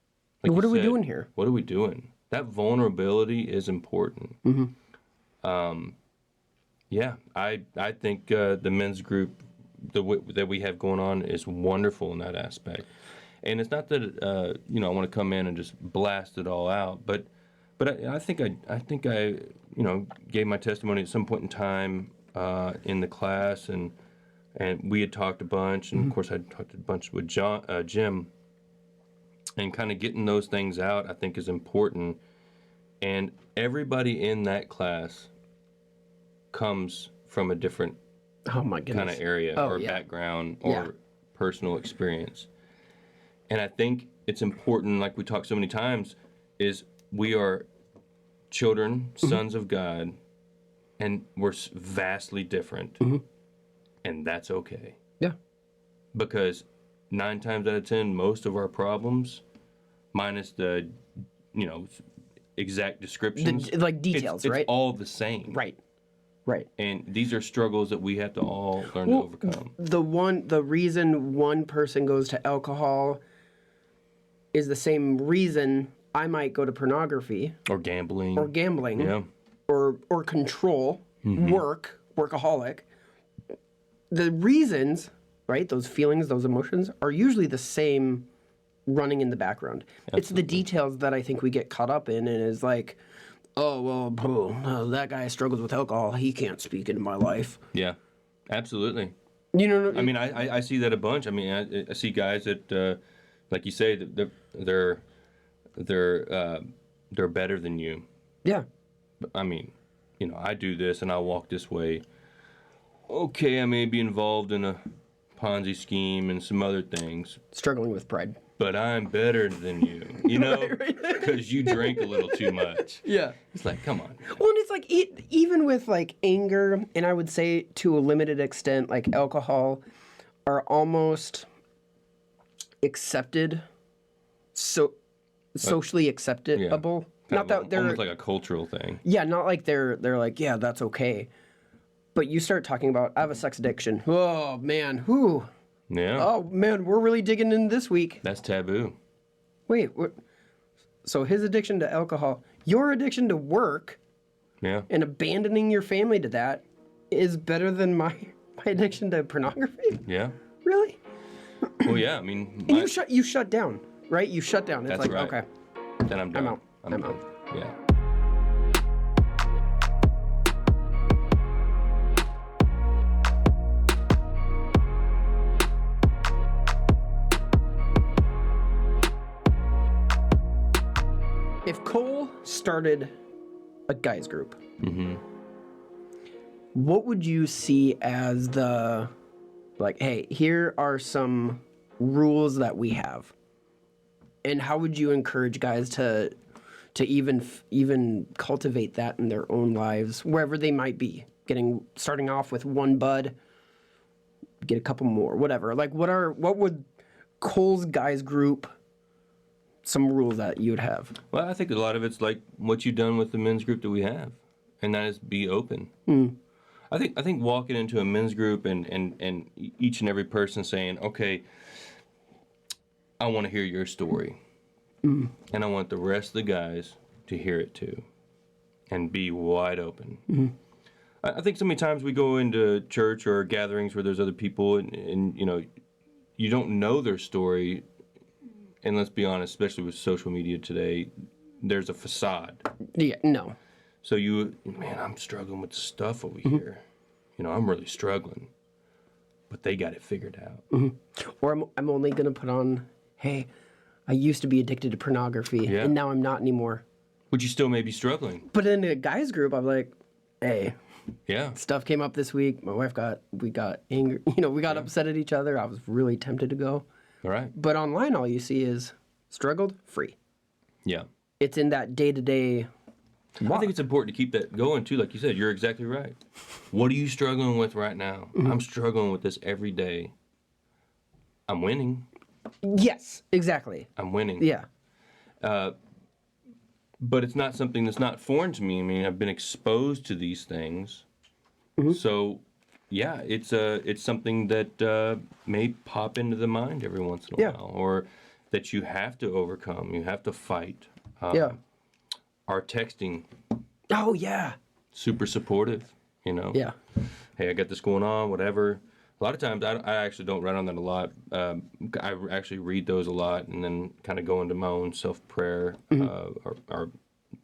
Like what you are we said, doing here? What are we doing? That vulnerability is important. Yeah, I think the men's group that we have going on is wonderful in that aspect. And it's not that I want to come in and just blast it all out, but I think I gave my testimony at some point in time in the class, and we had talked a bunch, and of course I talked a bunch with Jim, and kind of getting those things out I think is important. And everybody in that class comes from a different Oh my goodness. kind of area or background or personal experience. And I think it's important, like we talked so many times, is we are children, sons of God, and we're vastly different. And that's okay. Yeah. Because 9 times out of 10, most of our problems, minus the, exact descriptions. Like details, it's right? all the same. Right. And these are struggles that we have to all learn to overcome. The reason one person goes to alcohol is the same reason I might go to pornography. Or gambling. Yeah. Or control, workaholic. The reasons, right, those feelings, those emotions, are usually the same running in the background. Absolutely. It's the details that I think we get caught up in, and is like, oh, well, that guy struggles with alcohol. He can't speak into my life. Yeah, absolutely. I mean, I see that a bunch. I mean, I see guys that, like you say, that they're better than you. Yeah. I mean, I do this and I walk this way. Okay, I may be involved in a Ponzi scheme and some other things. Struggling with pride. But I'm better than you, because you drink a little too much. Yeah. It's like, come on. Well, and it's like, even with like anger, and I would say to a limited extent, like alcohol, are almost accepted, socially acceptable. Yeah. Not that they're almost like a cultural thing. Yeah, not like they're like, yeah, that's okay. But you start talking about, I have a sex addiction. Oh man, whoo. Yeah. Oh man, we're really digging in this week. That's taboo. Wait, so his addiction to alcohol, your addiction to work, and abandoning your family to that is better than my addiction to pornography? Yeah. Really? Well, yeah, I mean... And you shut down, right? You shut down. It's That's like, right. okay. Then I'm done. I'm out. Yeah. If Cole started a guys group, what would you see as the, like, hey, here are some rules that we have, and how would you encourage guys to even cultivate that in their own lives, wherever they might be, starting off with one bud, get a couple more, whatever. Like, what would Cole's guys group, some rules that you would have? Well, I think a lot of it's like what you've done with the men's group that we have, and that is be open. I think walking into a men's group and each and every person saying, okay, I want to hear your story, and I want the rest of the guys to hear it too, and be wide open. I think so many times we go into church or gatherings where there's other people, and you don't know their story. And let's be honest, especially with social media today, there's a facade. Yeah, no. So I'm struggling with stuff over here. I'm really struggling. But they got it figured out. Or I'm only going to put on, hey, I used to be addicted to pornography, and now I'm not anymore. But you still may be struggling. But in a guys group, I'm like, hey, yeah, stuff came up this week. My wife we got angry. We got upset at each other. I was really tempted to go. All right. But online, all you see is struggled, free. Yeah. It's in that day-to-day walk. I think it's important to keep that going, too. Like you said, you're exactly right. What are you struggling with right now? I'm struggling with this every day. I'm winning. Yes, exactly. I'm winning. Yeah. but it's not something that's not foreign to me. I mean, I've been exposed to these things. So, yeah, it's something that may pop into the mind every once in a while, or that you have to overcome, you have to fight. Our texting, Oh, yeah. super supportive, Yeah. Hey, I got this going on, whatever. A lot of times, I actually don't write on that a lot. I actually read those a lot and then kind of go into my own self-prayer or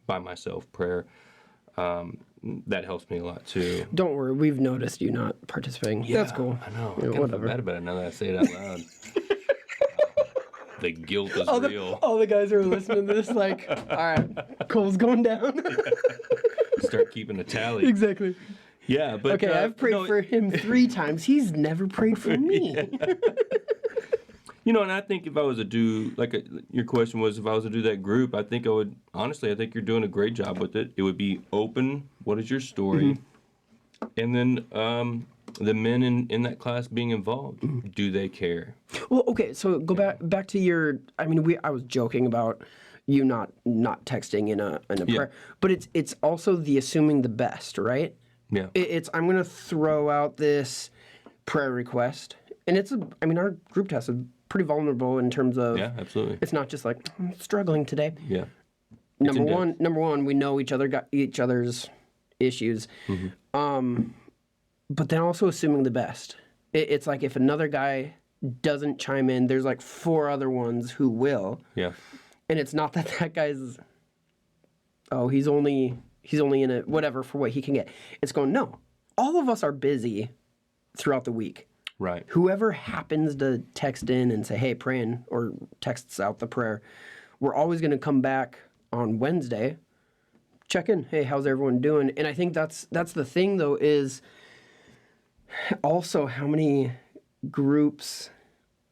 by myself prayer. That helps me a lot, too. Don't worry, we've noticed you not participating. That's cool. I know. Yeah, I kind of feel whatever. bad about it now that I say it out loud. The guilt is real. All the guys who are listening to this, like, all right, Cole's going down. Start keeping a tally. Exactly. Yeah, but Okay, I've prayed for him 3 times. He's never prayed for me. And I think if I was to do, your question was, if I was to do that group, I think I would, honestly, I think you're doing a great job with it. It would be open, what is your story? And then the men in that class being involved, do they care? Well, okay, so go back to your, I mean, I was joking about you not texting in a prayer, but it's also the assuming the best, right? Yeah. I'm going to throw out this prayer request, and our group text is pretty vulnerable in terms of, Yeah, absolutely. it's not just like, I'm struggling today. Yeah. Number one, we know got each other's issues, but then also assuming the best. It's like if another guy doesn't chime in, there's like 4 other ones who will. Yeah. And it's not that guy's, he's only in it, whatever, for what he can get. It's going, no, all of us are busy throughout the week. Right. Whoever happens to text in and say, hey, praying, or texts out the prayer, we're always going to come back on Wednesday, check in. Hey, how's everyone doing? And I think that's the thing, though, is also how many groups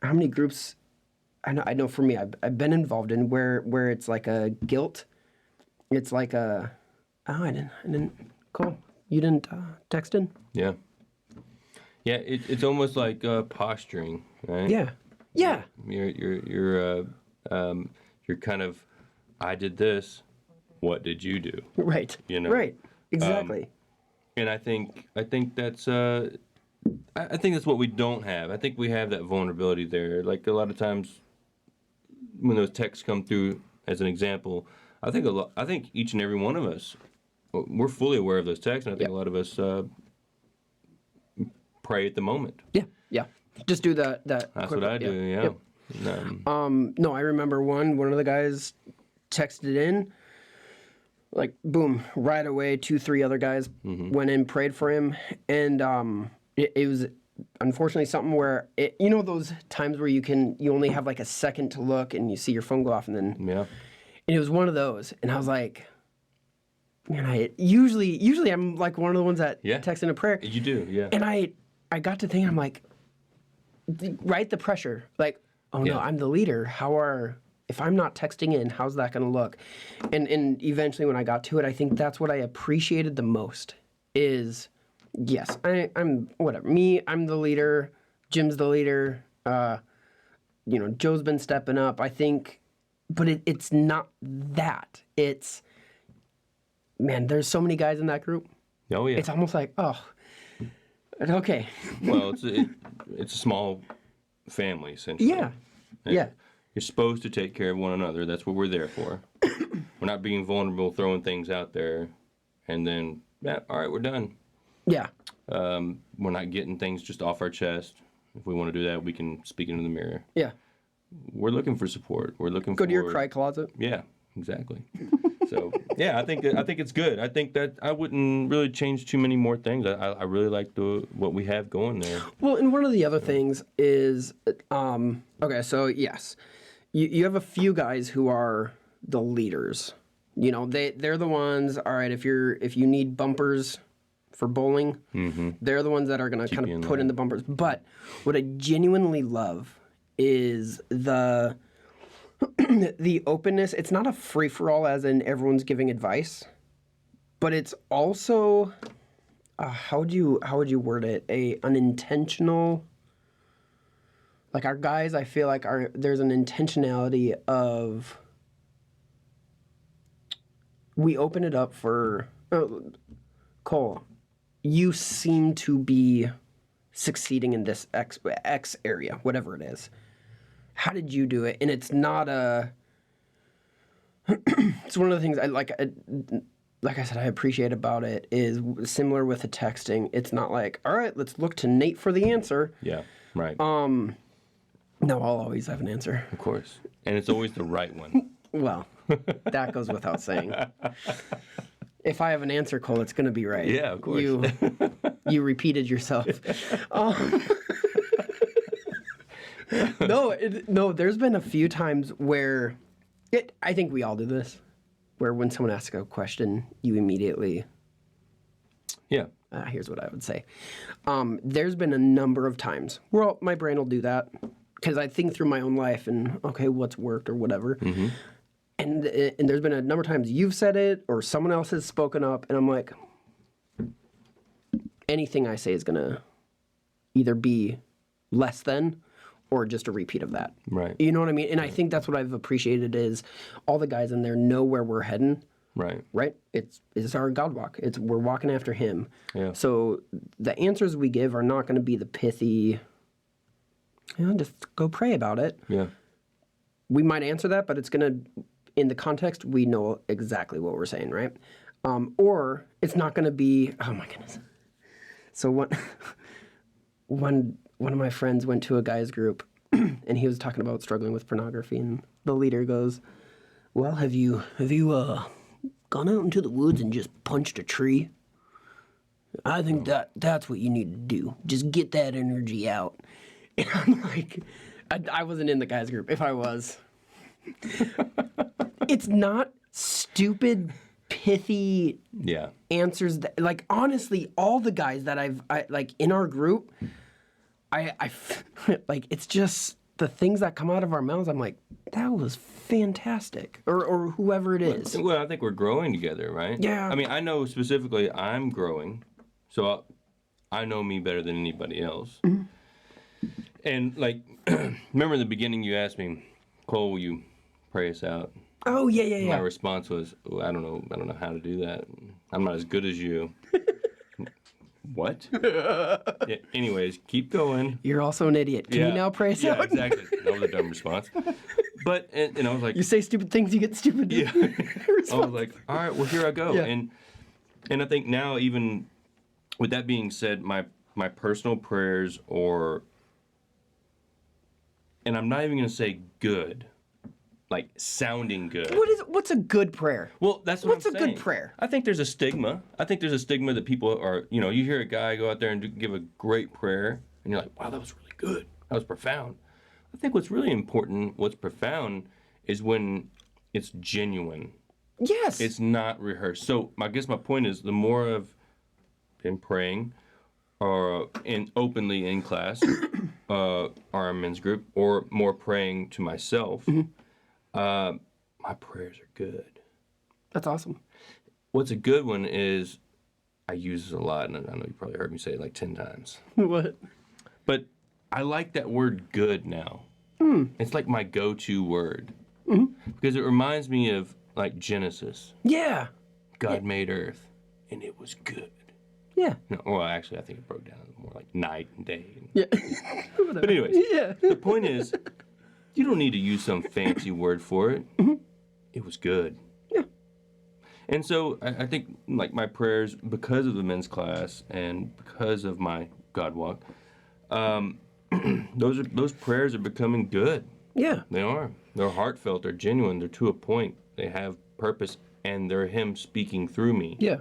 I know for me, I've been involved in where it's like a guilt. It's like I didn't, cool. You didn't text in? Yeah. Yeah, it's almost like posturing, right? Yeah. Yeah. You're kind of, I did this, what did you do? Right. Right. Exactly. And I think that's I think that's what we don't have. I think we have that vulnerability there. Like a lot of times when those texts come through as an example, I think each and every one of us, we're fully aware of those texts, and I think a lot of us pray at the moment. Yeah. Yeah. Just do that. That's what I do. Yeah. Yep. No, I remember one of the guys texted in, like, boom, right away. 2-3 other guys went in, prayed for him, and it was unfortunately something where those times where you only have like a second to look and you see your phone go off, and then and it was one of those, and I was like, man, I usually I'm like one of the ones that text in a prayer. You do, yeah. And I got to thinking, I'm like, right, the pressure, like, oh no, I'm the leader. If I'm not texting in, how's that going to look? And eventually when I got to it, I think that's what I appreciated the most is, yes, I'm whatever. I'm the leader. Jim's the leader. Joe's been stepping up, I think, but it's not that. It's, man, there's so many guys in that group. Oh, yeah. It's almost like, okay. Well, it's a small family, essentially. Yeah. Yeah. You're supposed to take care of one another. That's what we're there for. We're not being vulnerable, throwing things out there, and then, all right, we're done. Yeah. We're not getting things just off our chest. If we want to do that, we can speak into the mirror. Yeah. We're looking for support. We're looking Go to your cry closet. Yeah, exactly. So, yeah, I think it's good. I think that I wouldn't really change too many more things. I really like what we have going there. Well, and one of the other things is, okay, so yes, you have a few guys who are the leaders. They're the ones. All right, if you need bumpers for bowling, they're the ones that are going to kind of put in the bumpers. But what I genuinely love is the openness. It's not a free-for-all as in everyone's giving advice, but it's also how would you word it? An intentional, like, our guys, I feel like there's an intentionality of we open it up for Cole. You seem to be succeeding in this X area, whatever it is. How did you do it? And it's not a. It's one of the things I like. Like I said, I appreciate about it is similar with the texting. It's not like, all right, let's look to Nate for the answer. Yeah, right. No, I'll always have an answer. Of course. And it's always the right one. Well, that goes without saying. If I have an answer, Cole, it's going to be right. Yeah, of course. You repeated yourself. No, there's been a few times where I think we all do this, where when someone asks a question, you immediately. Yeah. Here's what I would say. There's been a number of times where my brain will do that because I think through my own life and, okay, what's worked or whatever. Mm-hmm. And there's been a number of times you've said it or someone else has spoken up, and I'm like, anything I say is going to either be less than or just a repeat of that. Right. You know what I mean? And I think that's what I've appreciated is all the guys in there know where we're heading. Right. Right? It's our God walk. We're walking after him. Yeah. So the answers we give are not going to be the pithy, just go pray about it. Yeah. We might answer that, but it's going to, in the context, we know exactly what we're saying, right? Or it's not going to be, oh my goodness. So one of my friends went to a guy's group and he was talking about struggling with pornography, and the leader goes, well, have you gone out into the woods and just punched a tree? I think that's what you need to do. Just get that energy out. And I'm like, I wasn't in the guy's group. If I was, it's not stupid, pithy answers. Like, honestly, all the guys that I like in our group, I like, it's just the things that come out of our mouths. I'm like, that was fantastic, or whoever it is. Well, I think we're growing together, right? Yeah. I mean, I know specifically I'm growing, so I know me better than anybody else. Mm-hmm. And like, remember in the beginning you asked me, Cole, will you pray us out? Oh yeah. My response was, oh, I don't know how to do that. I'm not as good as you. What? Yeah, anyways, keep going. You're also an idiot. Can you now pray us out? Yeah, exactly. That was a dumb response. But and I was like, you say stupid things, you get stupid. Yeah. I was like, all right, well, here I go. Yeah. And I think now, even with that being said, my personal prayers and I'm not even going to say good, like sounding good. What's a good prayer? Well, that's what I'm saying. What's a good prayer? I think there's a stigma. I think there's a stigma that people are, you hear a guy go out there and give a great prayer, and you're like, wow, that was really good. That was profound. I think what's really important, what's profound, is when it's genuine. Yes. It's not rehearsed. So I guess my point is, the more I've been praying, or openly in class, or our men's group, or more praying to myself, my prayers are good. That's awesome. What's a good one is, I use this a lot, and I know you probably heard me say it like 10 times. What? But I like that word good now. It's like my go-to word. Because it reminds me of like Genesis. Yeah. God made earth, and it was good. Yeah. No, well, actually, I think it broke down more like night and day. Yeah. But anyways, the point is, you don't need to use some fancy word for it. It was good. Yeah. And so I think like my prayers, because of the men's class and because of my God walk, those prayers are becoming good. Yeah. They are. They're heartfelt. They're genuine. They're to a point. They have purpose, and they're Him speaking through me. Yeah.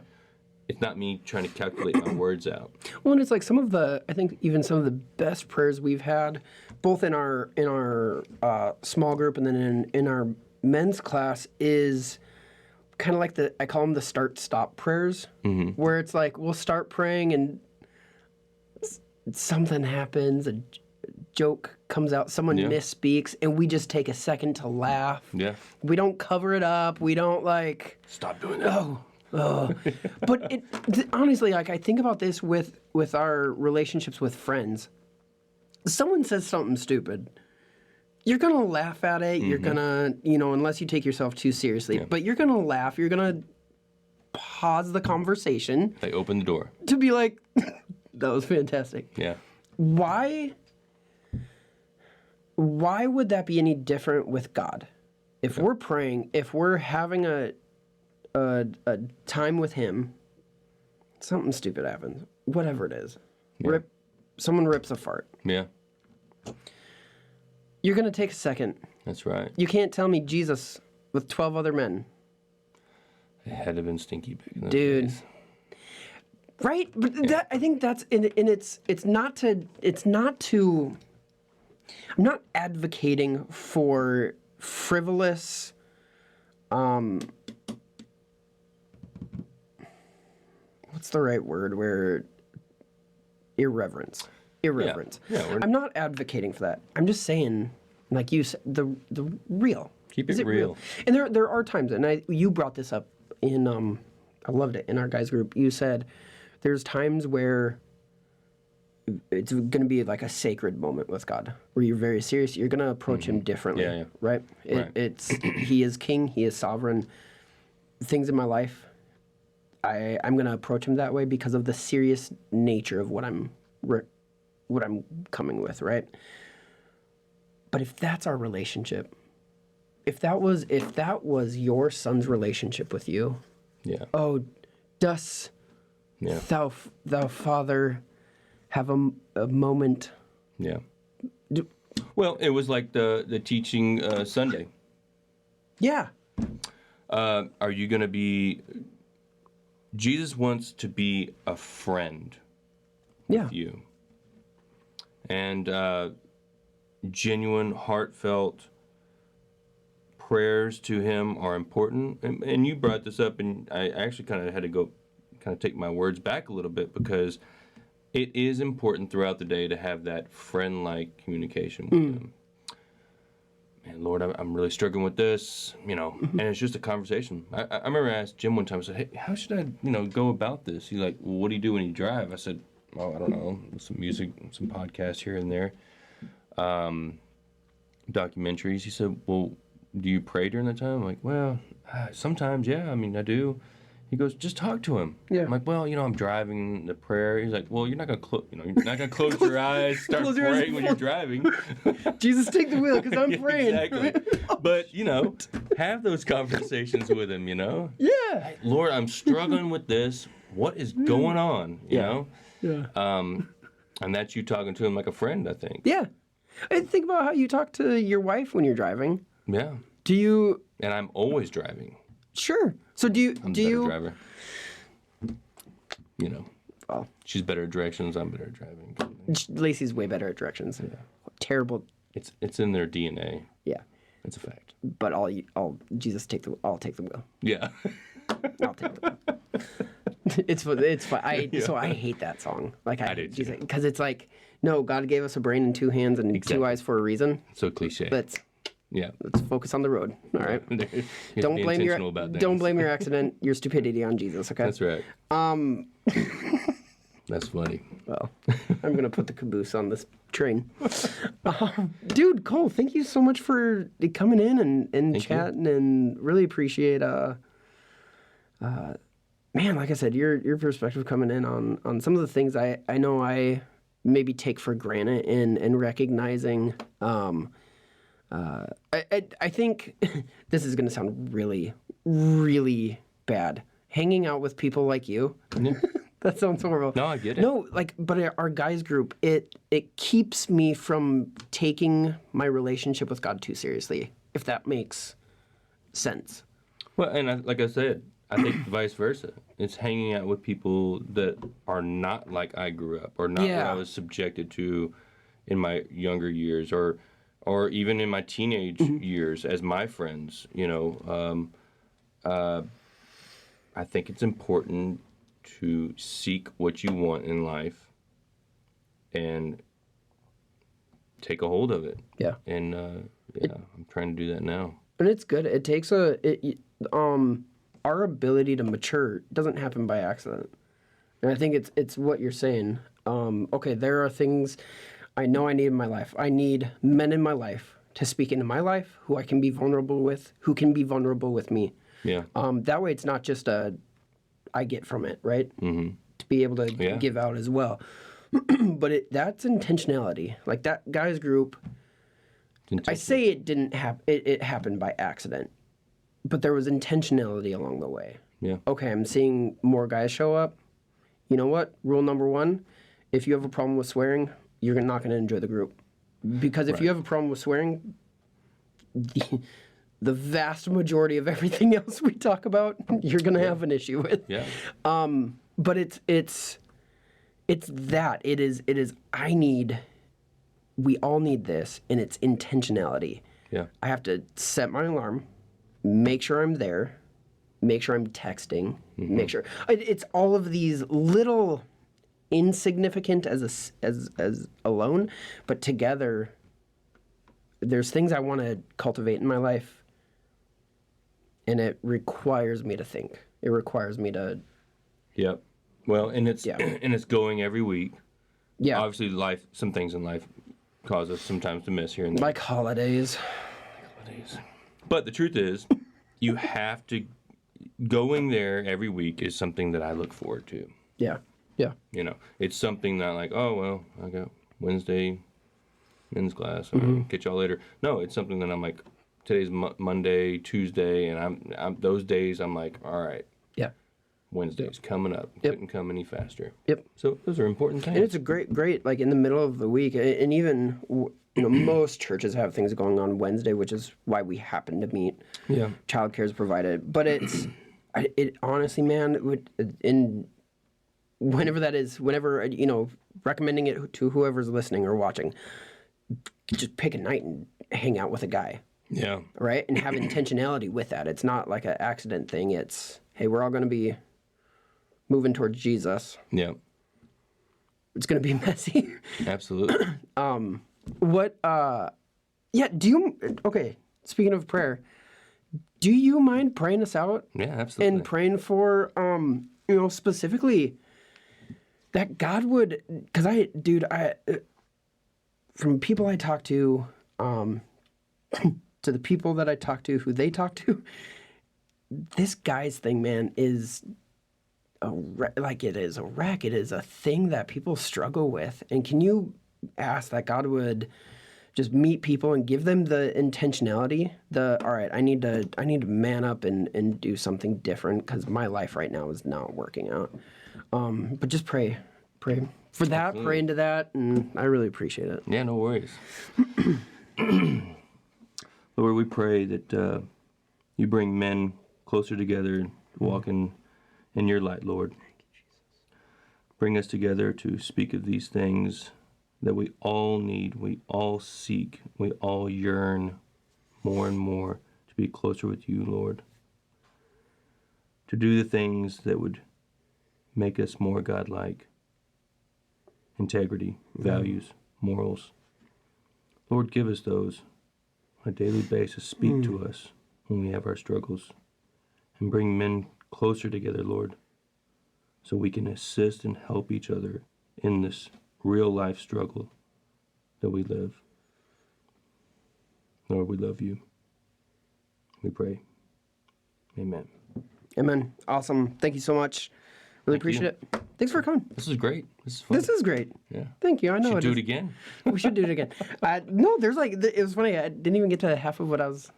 It's not me trying to calculate my words out. Well, and it's like I think even some of the best prayers we've had, both in our small group and then in our men's class, is kind of like I call them the start-stop prayers, where it's like we'll start praying and something happens, a joke comes out, someone misspeaks, and we just take a second to laugh. Yeah. We don't cover it up. We don't stop doing that. But honestly, like I think about this with our relationships with friends. Someone says something stupid, you're gonna laugh at it. You're gonna, unless you take yourself too seriously, but you're gonna laugh. You're gonna pause the conversation. They open the door. To be like, that was fantastic. Yeah. Why would that be any different with God? If we're praying, if we're having a time with Him, something stupid happens. Whatever it is. Yeah. Someone rips a fart. Yeah. You're going to take a second. That's right. You can't tell me Jesus with 12 other men. It had to have been stinky big in those Dude. days. Right? But that, I think that's, and it's not to, I'm not advocating for frivolous, what's the right word, where irreverence. Yeah, I'm not advocating for that. I'm just saying, like you said, the real. Keep Is it real. And there are times, and you brought this up in, I loved it, in our guys group. You said there's times where it's going to be like a sacred moment with God, where you're very serious. You're going to approach Him differently, Yeah. right? It's He is King. He is sovereign. Things in my life, I'm going to approach Him that way because of the serious nature of what I'm coming with, right? But if that's our relationship, if that was your son's relationship with you, Yeah. oh, does thou Father have a moment? Yeah. Well, it was like the teaching Sunday. Yeah. Are you going to be... Jesus wants to be a friend with you. And genuine, heartfelt prayers to Him are important. And you brought this up, and I actually kind of had to take my words back a little bit, because it is important throughout the day to have that friend-like communication with Him. Man, Lord, I'm really struggling with this, and it's just a conversation. I remember I asked Jim one time, I said, hey, how should I, go about this? He's like, well, what do you do when you drive? I said, well, I don't know, some music, some podcasts here and there, documentaries. He said, well, do you pray during that time? I'm like, well, sometimes, yeah, I do. He goes, just talk to Him. Yeah. I'm like, well, I'm driving the prayer. He's like, well, you're not gonna close your eyes, start praying when you're driving. Jesus, take the wheel, because I'm praying. Exactly. But have those conversations with Him. Yeah. Hey, Lord, I'm struggling with this. What is going on? You know. Yeah. And that's you talking to Him like a friend, I think. Yeah. And think about how you talk to your wife when you're driving. Yeah. Do you? And I'm always driving. Sure. So I'm a better driver. Well, she's better at directions. I'm better at driving. Lacey's way better at directions. Yeah. Terrible. It's in their DNA. Yeah. It's a fact. But I'll Jesus I'll take the wheel. Yeah. I'll take the wheel. It's fun. So I hate that song. Like I do too. Because it's like, no, God gave us a brain and two hands and two eyes for a reason. So cliche. Let's focus on the road. All right. Don't blame your accident, your stupidity on Jesus. Okay. That's right. That's funny. Well, I'm gonna put the caboose on this train. Dude, Cole, thank you so much for coming in and chatting, and really appreciate man, like I said, your perspective coming in on some of the things I know I maybe take for granted in recognizing. I think this is gonna sound really, really bad. Hanging out with people like you. Yeah. That sounds horrible. No, I get it. No, but our guys group, it keeps me from taking my relationship with God too seriously, if that makes sense. Well, and like I said, I think vice versa. It's hanging out with people that are not like I grew up, or not what I was subjected to in my younger years, or even in my teenage years as my friends. I think it's important to seek what you want in life and take a hold of it. Yeah. And I'm trying to do that now. And it's good. It takes our ability to mature doesn't happen by accident. And I think it's what you're saying. Okay, there are things I know I need in my life. I need men in my life to speak into my life, who I can be vulnerable with, who can be vulnerable with me. Yeah. That way it's not just a I get from it, right? Mm-hmm. To be able to give out as well. But that's intentionality. Like that guys group, I say it didn't happen. It happened by accident, but there was intentionality along the way. Yeah. Okay, I'm seeing more guys show up. You know what? Rule number 1, if you have a problem with swearing, you're not going to enjoy the group. Because if you have a problem with swearing, the vast majority of everything else we talk about, you're going to have an issue with. Yeah. But it's that. It is we all need this, and it's intentionality. Yeah. I have to set my alarm, make sure I'm there, make sure I'm texting, make sure it's all of these little insignificant as alone, but together there's things I want to cultivate in my life, and it requires me to think. It requires me to Yep. Well, and it's and it's going every week. Yeah. Obviously some things in life cause us sometimes to miss here and there. Like holidays. But the truth is, you have to going there every week is something that I look forward to. Yeah. Yeah. You know, it's something that like, oh well, I got Wednesday men's class. I'll catch y'all later. No, it's something that I'm like, today's Monday, Tuesday, and I'm those days I'm like, all right. Yeah. Wednesday's coming up. Couldn't come any faster. Yep. So those are important things. And it's a great, like in the middle of the week, and even, most churches have things going on Wednesday, which is why we happen to meet. Yeah. Childcare is provided. But it honestly, man, whenever that is, recommending it to whoever's listening or watching, just pick a night and hang out with a guy. Yeah. Right? And have intentionality with that. It's not like an accident thing. It's, hey, we're all going to be moving towards Jesus. Yeah. It's going to be messy. Absolutely. Okay, speaking of prayer, do you mind praying us out? Yeah, absolutely. And praying for, specifically that God would, because from people I talk to, to the people that I talk to, who they talk to, this guy's thing, man, is it is a wreck. It is a thing that people struggle with. And can you ask that God would just meet people and give them the intentionality, all right, I need to man up and do something different because my life right now is not working out. But just pray for that, absolutely. Pray into that, and I really appreciate it. Yeah, no worries. Lord, we pray that you bring men closer together, walking in your light, Lord. Thank you, Jesus. Bring us together to speak of these things that we all need, we all seek, we all yearn more and more to be closer with you, Lord. To do the things that would make us more God-like. Integrity, values, morals. Lord, give us those on a daily basis. Speak to us when we have our struggles. And bring men closer together, Lord, so we can assist and help each other in this real life struggle that we live. Lord, we love you. We pray. Amen. Amen. Awesome. Thank you so much. Really appreciate it. Thanks for coming. This is great. This is fun. This is great. Yeah. Thank you. I know should do it again. We should do it again. No, there's it was funny. I didn't even get to half of what I was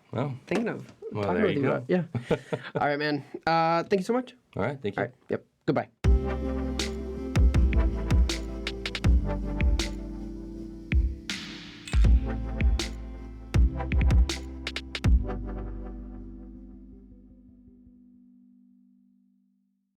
thinking of. Well, there you go. Yeah. All right, man. Thank you so much. All right. Thank you. All right. Yep. Goodbye.